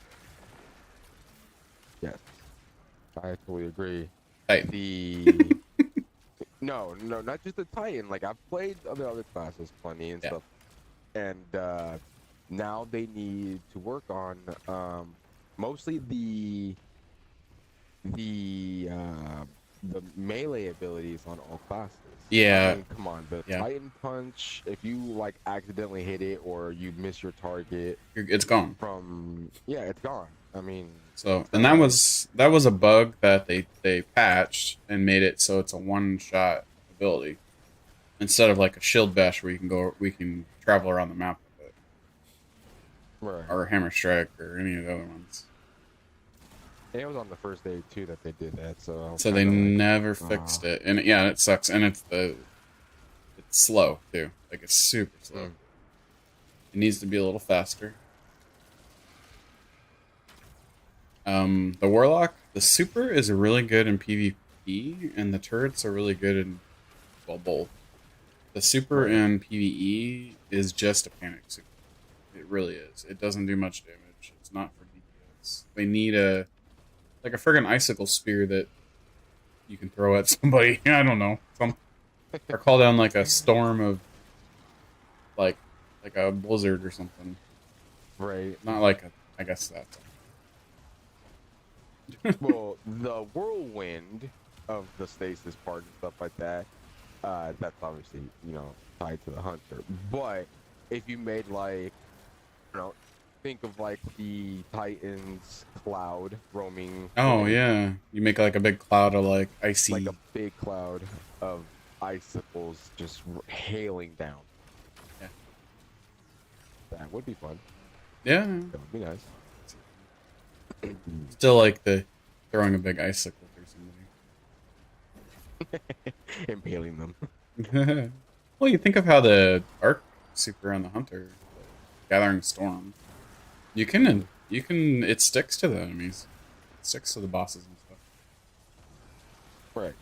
Speaker 1: bit.
Speaker 3: Yes, I totally agree.
Speaker 1: Titan.
Speaker 3: No, not just the Titan. Like, I've played other classes plenty and stuff, and now they need to work on mostly the melee abilities on all classes.
Speaker 1: Yeah.
Speaker 3: I mean, come on, the Titan punch, if you like accidentally hit it or you miss your target,
Speaker 1: it's gone.
Speaker 3: It's gone. I mean,
Speaker 1: so, and that was a bug that they patched and made it so it's a one-shot ability instead of like a shield bash where we can travel around the map with it.
Speaker 3: Right.
Speaker 1: Or hammer strike or any of the other ones.
Speaker 3: It was on the first day too that they did that, so
Speaker 1: they never fixed it, and it sucks, and it's slow too, like it's super slow. It needs to be a little faster. The Warlock, the super is really good in PvP, and the turrets are really good in both. The super in PvE is just a panic super. It really is. It doesn't do much damage. It's not for DPS. They need a friggin' icicle spear that you can throw at somebody. I don't know. Or call down like a storm of like a blizzard or something.
Speaker 3: Right.
Speaker 1: Not like I guess that's
Speaker 3: well, the whirlwind of the stasis part and stuff like that, that's obviously, tied to the hunter. But if you made like, think of like the Titan's cloud roaming.
Speaker 1: Oh yeah, you make like a big cloud of like icy.
Speaker 3: Like a big cloud of icicles just hailing down.
Speaker 1: Yeah.
Speaker 3: That would be fun.
Speaker 1: Yeah.
Speaker 3: That would be nice.
Speaker 1: Still like the throwing a big icicle through somebody.
Speaker 3: Impaling them.
Speaker 1: Well, you think of how the arc super on the hunter, gathering storm. You can it sticks to the enemies. It sticks to the bosses and stuff.
Speaker 3: Right.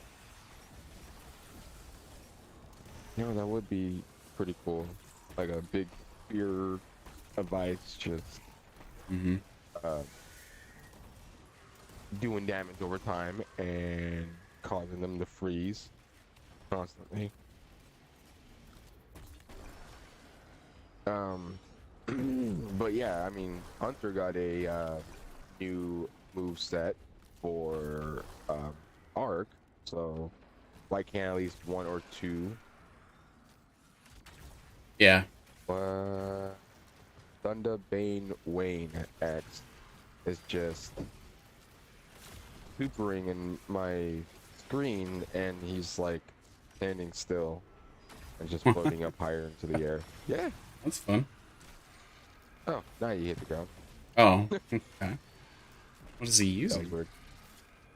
Speaker 3: That would be pretty cool. Like a big spear of ice just doing damage over time and causing them to freeze constantly. But yeah, I mean, Hunter got a new move set for Arc, so why can't at least one or two
Speaker 1: Yeah.
Speaker 3: Thunder Bane Wayne X is just hoopering in my screen, and he's like standing still and just floating up higher into the air. Yeah.
Speaker 1: That's fun.
Speaker 3: Oh, now you hit the ground.
Speaker 1: Oh, okay. What is he
Speaker 3: That
Speaker 1: using?
Speaker 3: was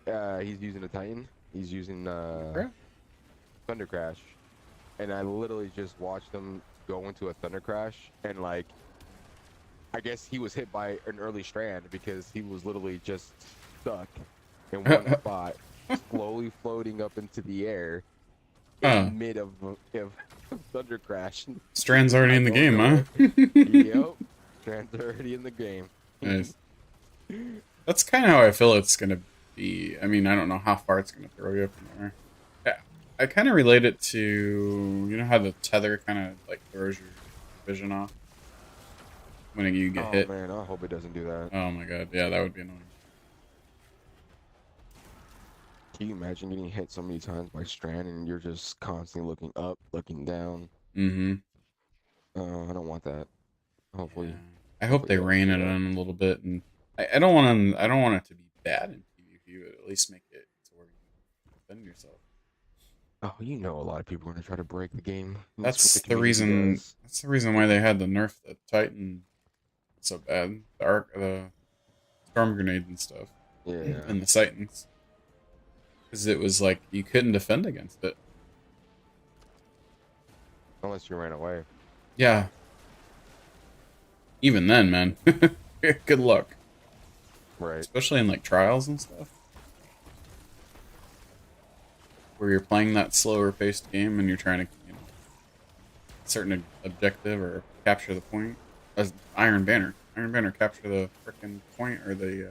Speaker 3: weird. He's using a Titan. He's using Thunder Crash, and I literally just watched him go into a Thunder Crash, and like, I guess he was hit by an early strand because he was literally just stuck in one spot, slowly floating up into the air in mid of Thunder Crash.
Speaker 1: Strand's already in the game, huh?
Speaker 3: Yep, Strand's already in the game.
Speaker 1: Nice. That's kind of how I feel it's gonna be. I mean, I don't know how far it's gonna throw you up in there. I kind of relate it to, you know how the tether kind of like throws your vision off when you get hit.
Speaker 3: Oh man, I hope it doesn't do that.
Speaker 1: Oh my god, yeah, that would be annoying.
Speaker 3: Can you imagine getting hit so many times by Strand and you're just constantly looking up, looking down?
Speaker 1: Mm-hmm.
Speaker 3: I don't want that. Hopefully.
Speaker 1: I hope they rein it in a little bit, and I don't want to. I don't want it to be bad in PvP, but at least make it to where you can defend yourself.
Speaker 3: Oh, you know, a lot of people are gonna try to break the game.
Speaker 1: That's the reason. That's the reason why they had to nerf the Titan so bad. The storm grenade and stuff.
Speaker 3: Yeah.
Speaker 1: And the Titans, because it was like you couldn't defend against it
Speaker 3: unless you ran away.
Speaker 1: Yeah. Even then, man. Good luck.
Speaker 3: Right.
Speaker 1: Especially in like trials and stuff, where you're playing that slower paced game and you're trying to, you know, certain objective or capture the point. As Iron Banner capture the frickin' point, or the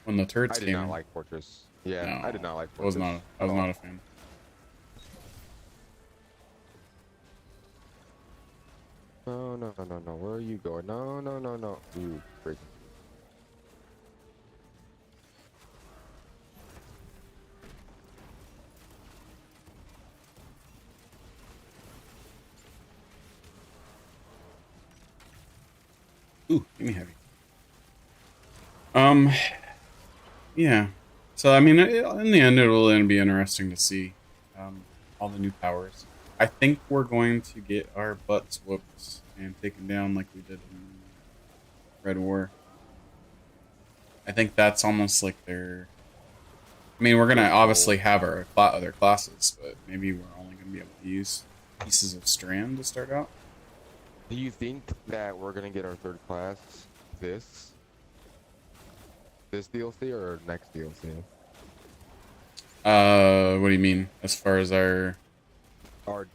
Speaker 1: when the turrets came.
Speaker 3: I did not like Fortress. Yeah,
Speaker 1: No,
Speaker 3: I did not like Fortress.
Speaker 1: I was not a fan.
Speaker 3: No, no, no, no, no. Where are you going? No, no, no, no. You freaking.
Speaker 1: Ooh, give me heavy. Yeah. So I mean, in the end, it'll be interesting to see all the new powers. I think we're going to get our butts whooped and taken down like we did in Red War. I think that's almost like their. I mean, we're gonna obviously have our other classes, but maybe we're only gonna be able to use pieces of Strand to start out.
Speaker 3: Do you think that we're gonna get our third class this DLC or next DLC?
Speaker 1: What do you mean? As far as our
Speaker 3: dark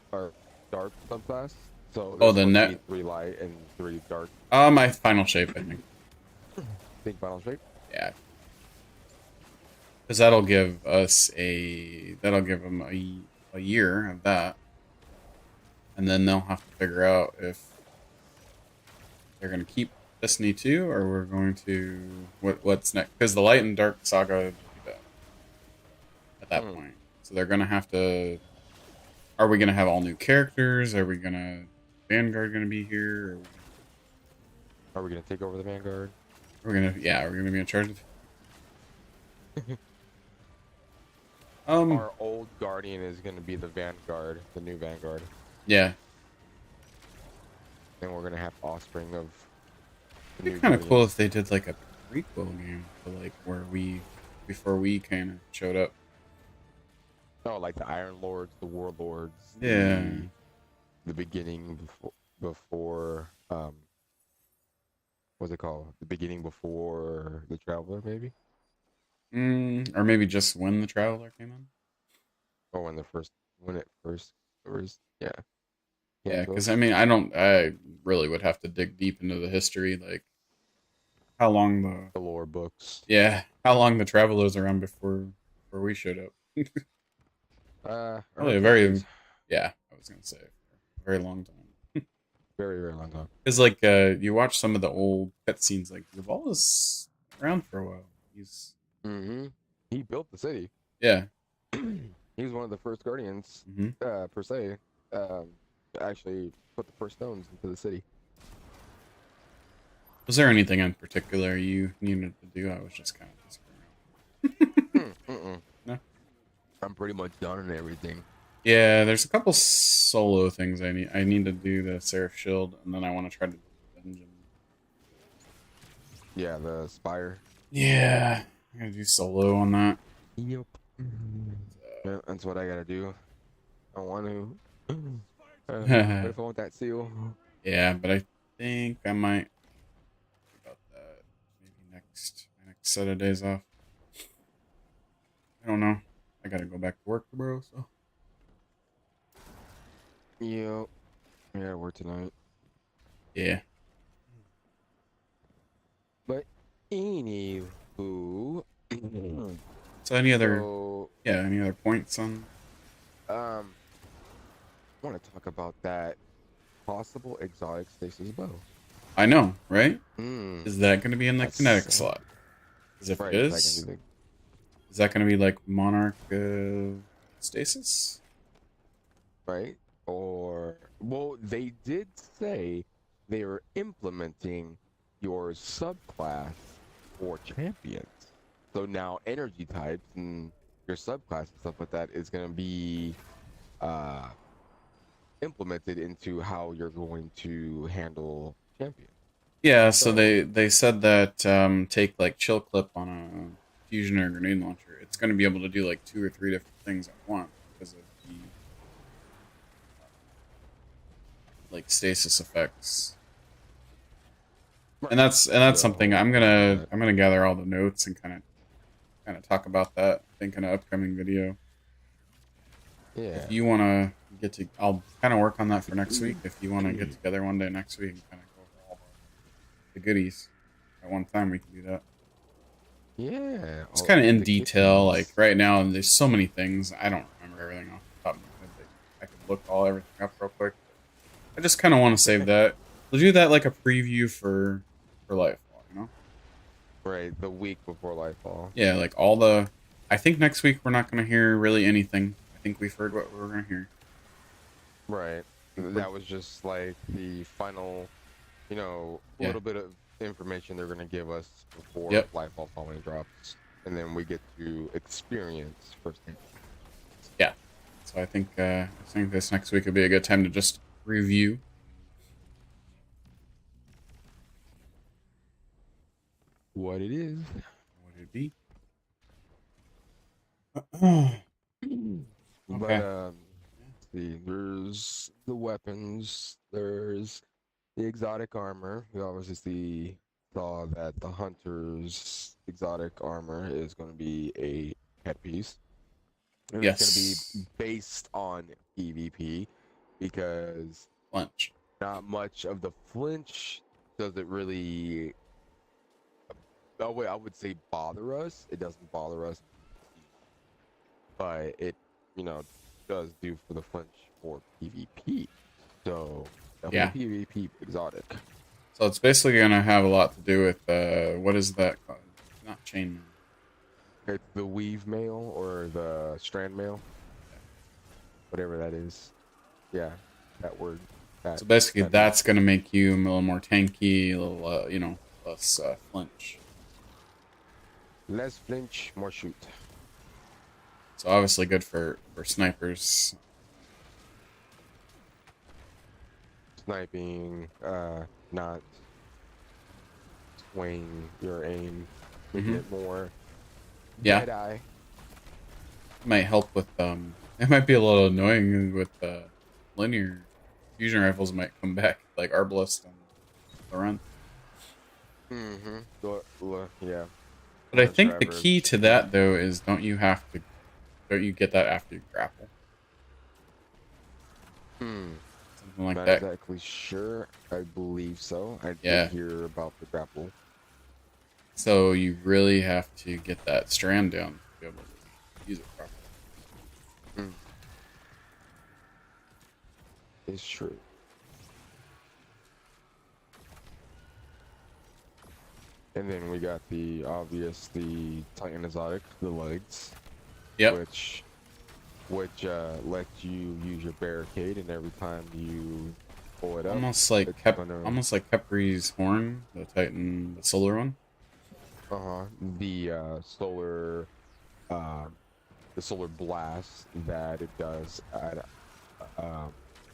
Speaker 3: subclass? So
Speaker 1: the net
Speaker 3: 3 light and 3 dark.
Speaker 1: My final shape, I think.
Speaker 3: Think final shape?
Speaker 1: Yeah. Because that'll give us that'll give them a year of that, and then they'll have to figure out if they're going to keep Destiny 2 or we're going to what's next. Because the Light and Dark Saga will be done at that point, so they're going to have to. Are we going to have all new characters? Are we going to Vanguard going to be here?
Speaker 3: Are we going to take over the Vanguard?
Speaker 1: We're gonna be in charge of.
Speaker 3: Our old Guardian is going to be the Vanguard, the new Vanguard.
Speaker 1: Yeah.
Speaker 3: And we're going to have offspring of.
Speaker 1: It'd be kind of cool if they did like a prequel game to like before we kind of showed up.
Speaker 3: Oh, like the Iron Lords, the Warlords.
Speaker 1: Yeah.
Speaker 3: The beginning before what's it called? The beginning before the Traveler, maybe?
Speaker 1: Or maybe just when the Traveler came in?
Speaker 3: Or when it first was, yeah.
Speaker 1: Yeah, because I mean, I really would have to dig deep into the history, like how long
Speaker 3: the lore books.
Speaker 1: Yeah, how long the Travelers are around before we showed up. Probably a very, yeah, I was gonna say, a very long time.
Speaker 3: Very, very long time.
Speaker 1: Because like you watch some of the old cutscenes, like Zavala is around for a while. He's
Speaker 3: he built the city.
Speaker 1: Yeah.
Speaker 3: He was one of the first Guardians, per se. actually put the first stones into the city.
Speaker 1: Was there anything in particular you needed to do? I was just kind of screwing
Speaker 3: Mm-mm.
Speaker 1: No?
Speaker 3: I'm pretty much done and everything.
Speaker 1: Yeah, there's a couple solo things I need. I need to do the Seraph Shield, and then I want to try to do the dungeon.
Speaker 3: Yeah, the Spire.
Speaker 1: Yeah, I gotta do solo on that.
Speaker 3: Yep. Yeah, that's what I gotta do. I want to. What if I want that seal?
Speaker 1: Yeah, but I think I might about that maybe my next set of days off. I don't know. I gotta go back to work tomorrow, so.
Speaker 3: Yep. I gotta work tonight.
Speaker 1: Yeah.
Speaker 3: But anywho.
Speaker 1: So any other
Speaker 3: So,
Speaker 1: any other points on?
Speaker 3: I want to talk about that possible exotic stasis bow.
Speaker 1: I know, right?
Speaker 3: Mm.
Speaker 1: Is that going to be in the
Speaker 3: That's
Speaker 1: kinetic
Speaker 3: so-
Speaker 1: slot? Because if
Speaker 3: Right,
Speaker 1: it
Speaker 3: is
Speaker 1: is,
Speaker 3: that gonna be
Speaker 1: is that going to be like Monarch Stasis?
Speaker 3: right? Or, well, they did say they were implementing your subclass for champions. So now energy types and your subclass and stuff like that is going to be implemented into how you're going to handle champions.
Speaker 1: Yeah, so they said that take like chill clip on a fusion or grenade launcher. It's going to be able to do like 2 or 3 different things at once because of the like stasis effects. And that's something I'm gonna gather all the notes and kind of talk about that. I think in an upcoming video.
Speaker 3: Yeah.
Speaker 1: If you want to get to, I'll kind of work on that for next week. If you want to get together one day next week and kind of go over all the goodies at one time, we can do that.
Speaker 3: Yeah.
Speaker 1: It's kind of in detail. Like right now, there's so many things. I don't remember everything off the top of my head. But I could look everything up real quick. I just kind of want to save that. We'll do that like a preview for Lightfall, you know?
Speaker 3: Right, the week before Lightfall.
Speaker 1: Yeah, like all the. I think next week we're not going to hear really anything. I think we've heard what we're going to hear.
Speaker 3: Right. That was just like the final, little bit of information they're going to give us before Lightfall finally drops. And then we get to experience firsthand.
Speaker 1: Yeah. So I think this next week would be a good time to just review.
Speaker 3: What it is.
Speaker 1: What it be.
Speaker 3: But let's see, there's the weapons, there's the exotic armor. We obviously saw that the hunter's exotic armor is going to be a headpiece. And it's going to be based on PvP because
Speaker 1: flinch.
Speaker 3: Not much of the flinch does it really. Oh wait, I would say bother us. It doesn't bother us, but it, does do for the flinch for PvP. So definitely PvP exotic.
Speaker 1: So it's basically gonna have a lot to do with what is that called? Not chainmail.
Speaker 3: It's the weave mail or the strand mail, whatever that is. Yeah, that word.
Speaker 1: So basically, that's gonna make you a little more tanky, a little less flinch.
Speaker 3: Less flinch, more shoot.
Speaker 1: So obviously good for snipers.
Speaker 3: Sniping, not swaying your aim, making it more dead eye.
Speaker 1: Might help with it might be a little annoying with linear fusion rifles might come back like Arbalest and Laurent.
Speaker 3: Yeah.
Speaker 1: But I think the key to that though is don't you get that after you grapple? Something like
Speaker 3: Not
Speaker 1: that.
Speaker 3: exactly sure. I believe so. I did hear about the grapple.
Speaker 1: So you really have to get that strand down to be able to use it properly.
Speaker 3: It's true. And then we got the Titan Exotic, the legs.
Speaker 1: Yep.
Speaker 3: Which which lets you use your barricade, and every time you pull it up,
Speaker 1: Almost like
Speaker 3: it's
Speaker 1: almost like Kepri's horn, the Titan, the solar one.
Speaker 3: The solar blast that it does at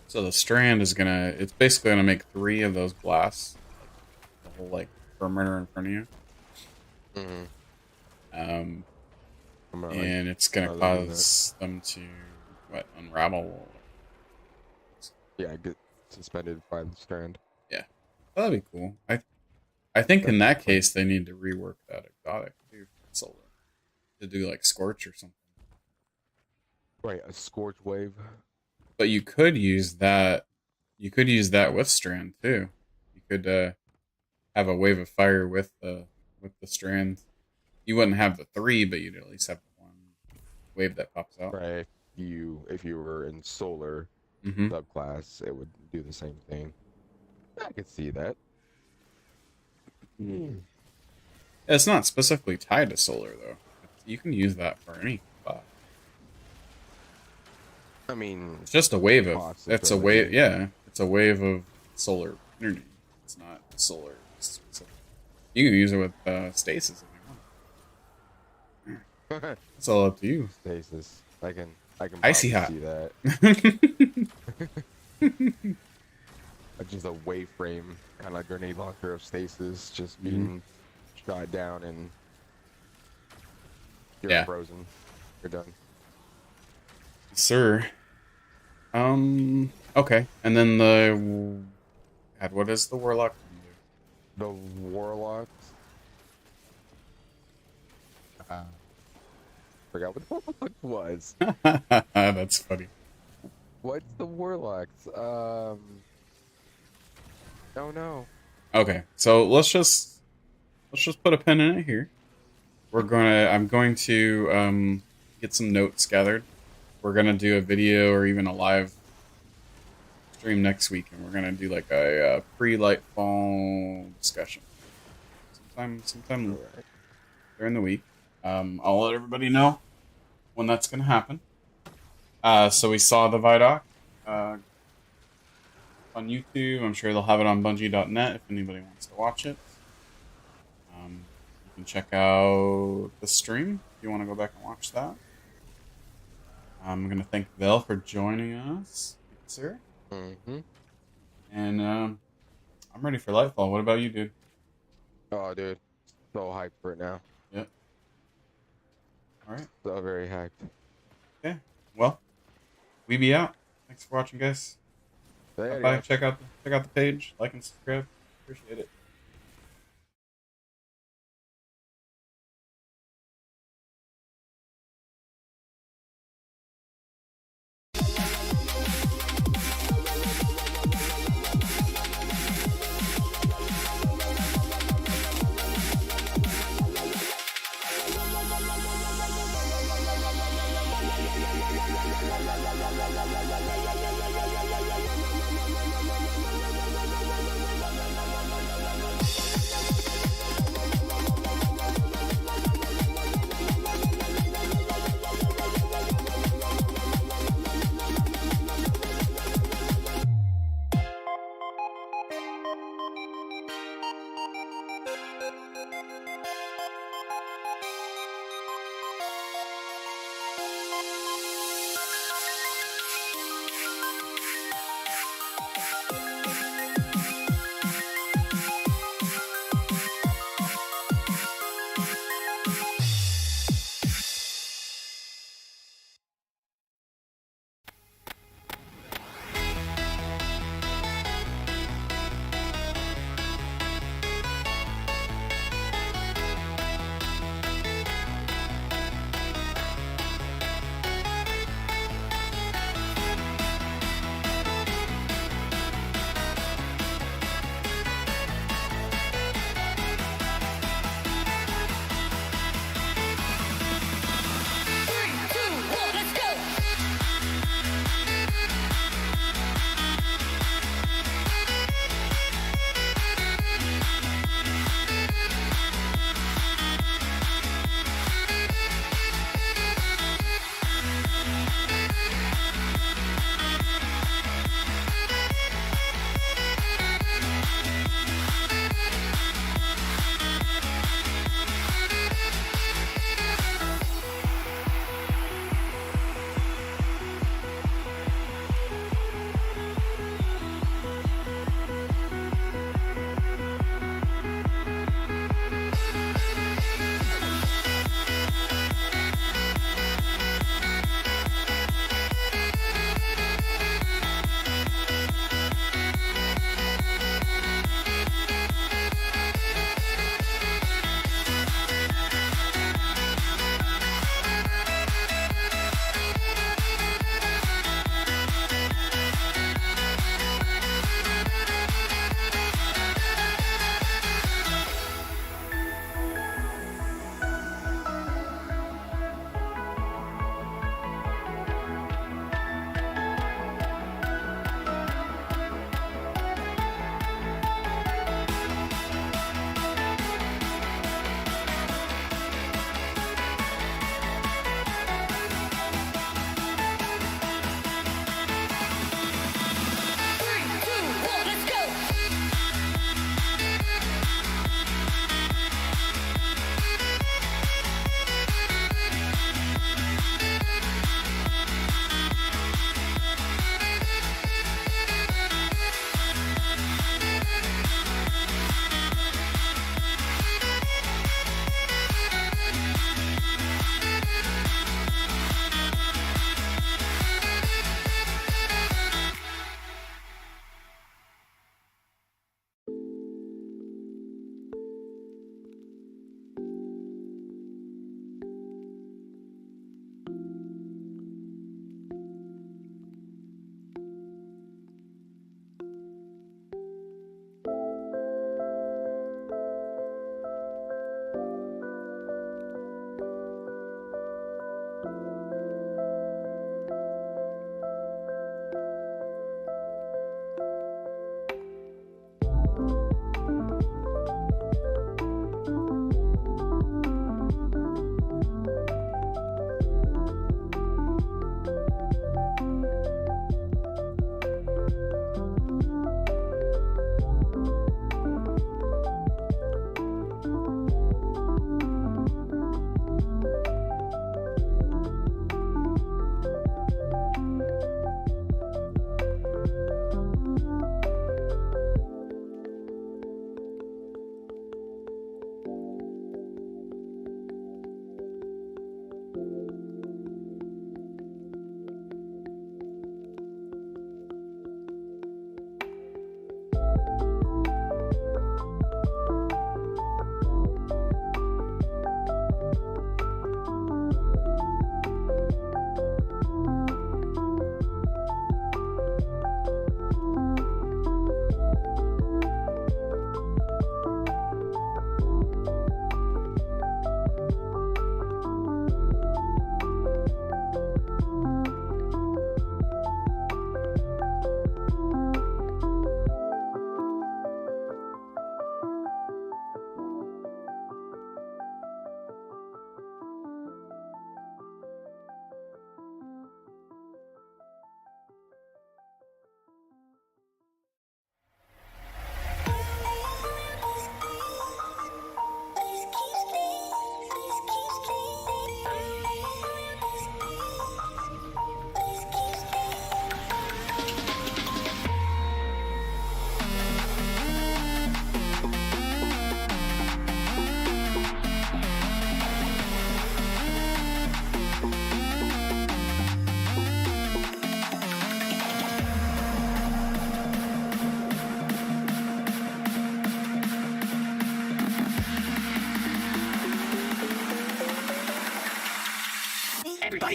Speaker 1: So the strand is it's basically gonna make 3 of those blasts, like the whole like perimeter in front of you. And it's gonna cause them to unravel.
Speaker 3: Yeah, get suspended by the strand.
Speaker 1: Yeah, that'd be cool. I think in that case they need to rework that exotic too for solar to do like Scorch or something.
Speaker 3: Right, a Scorch wave.
Speaker 1: But you could use that. You could use that with strand too. You could have a wave of fire with the strand. You wouldn't have the 3, but you'd at least have 1 wave that pops out.
Speaker 3: Right. If you were in solar subclass, it would do the same thing. I could see that.
Speaker 1: It's not specifically tied to solar though. You can use that for any class.
Speaker 3: I mean,
Speaker 1: it's just a wave of. It's a wave. Yeah, it's a wave of solar energy. It's not solar specific. You can use it with stasis if you want. It's all up to you.
Speaker 3: Stasis. I can
Speaker 1: Icy hot.
Speaker 3: see that. Just a wave frame, kind of grenade launcher of stasis, just being shot down and you're frozen. You're done.
Speaker 1: Sir. Okay. And then God, what does the warlock do?
Speaker 3: The warlock. Forgot what the warlock was.
Speaker 1: That's funny.
Speaker 3: What's the warlocks? Oh no.
Speaker 1: Okay, so let's just put a pin in it here. I'm going to get some notes gathered. We're gonna do a video or even a live stream next week, and we're gonna do like a pre-Lightfall discussion sometime during the week. I'll let everybody know when that's gonna happen. So we saw the Vidoc on YouTube. I'm sure they'll have it on Bungie.net if anybody wants to watch it. You can check out the stream if you want to go back and watch that. I'm going to thank Vel for joining us, sir. And I'm ready for Lightfall. What about you, dude?
Speaker 3: Oh, dude. So hyped for it now.
Speaker 1: Yep. Alright.
Speaker 3: So very hyped.
Speaker 1: Okay. Well, we be out. Thanks for watching, guys. Bye. Check out the page. Like and subscribe. Appreciate it.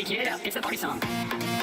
Speaker 7: Everybody get up, it's the party song.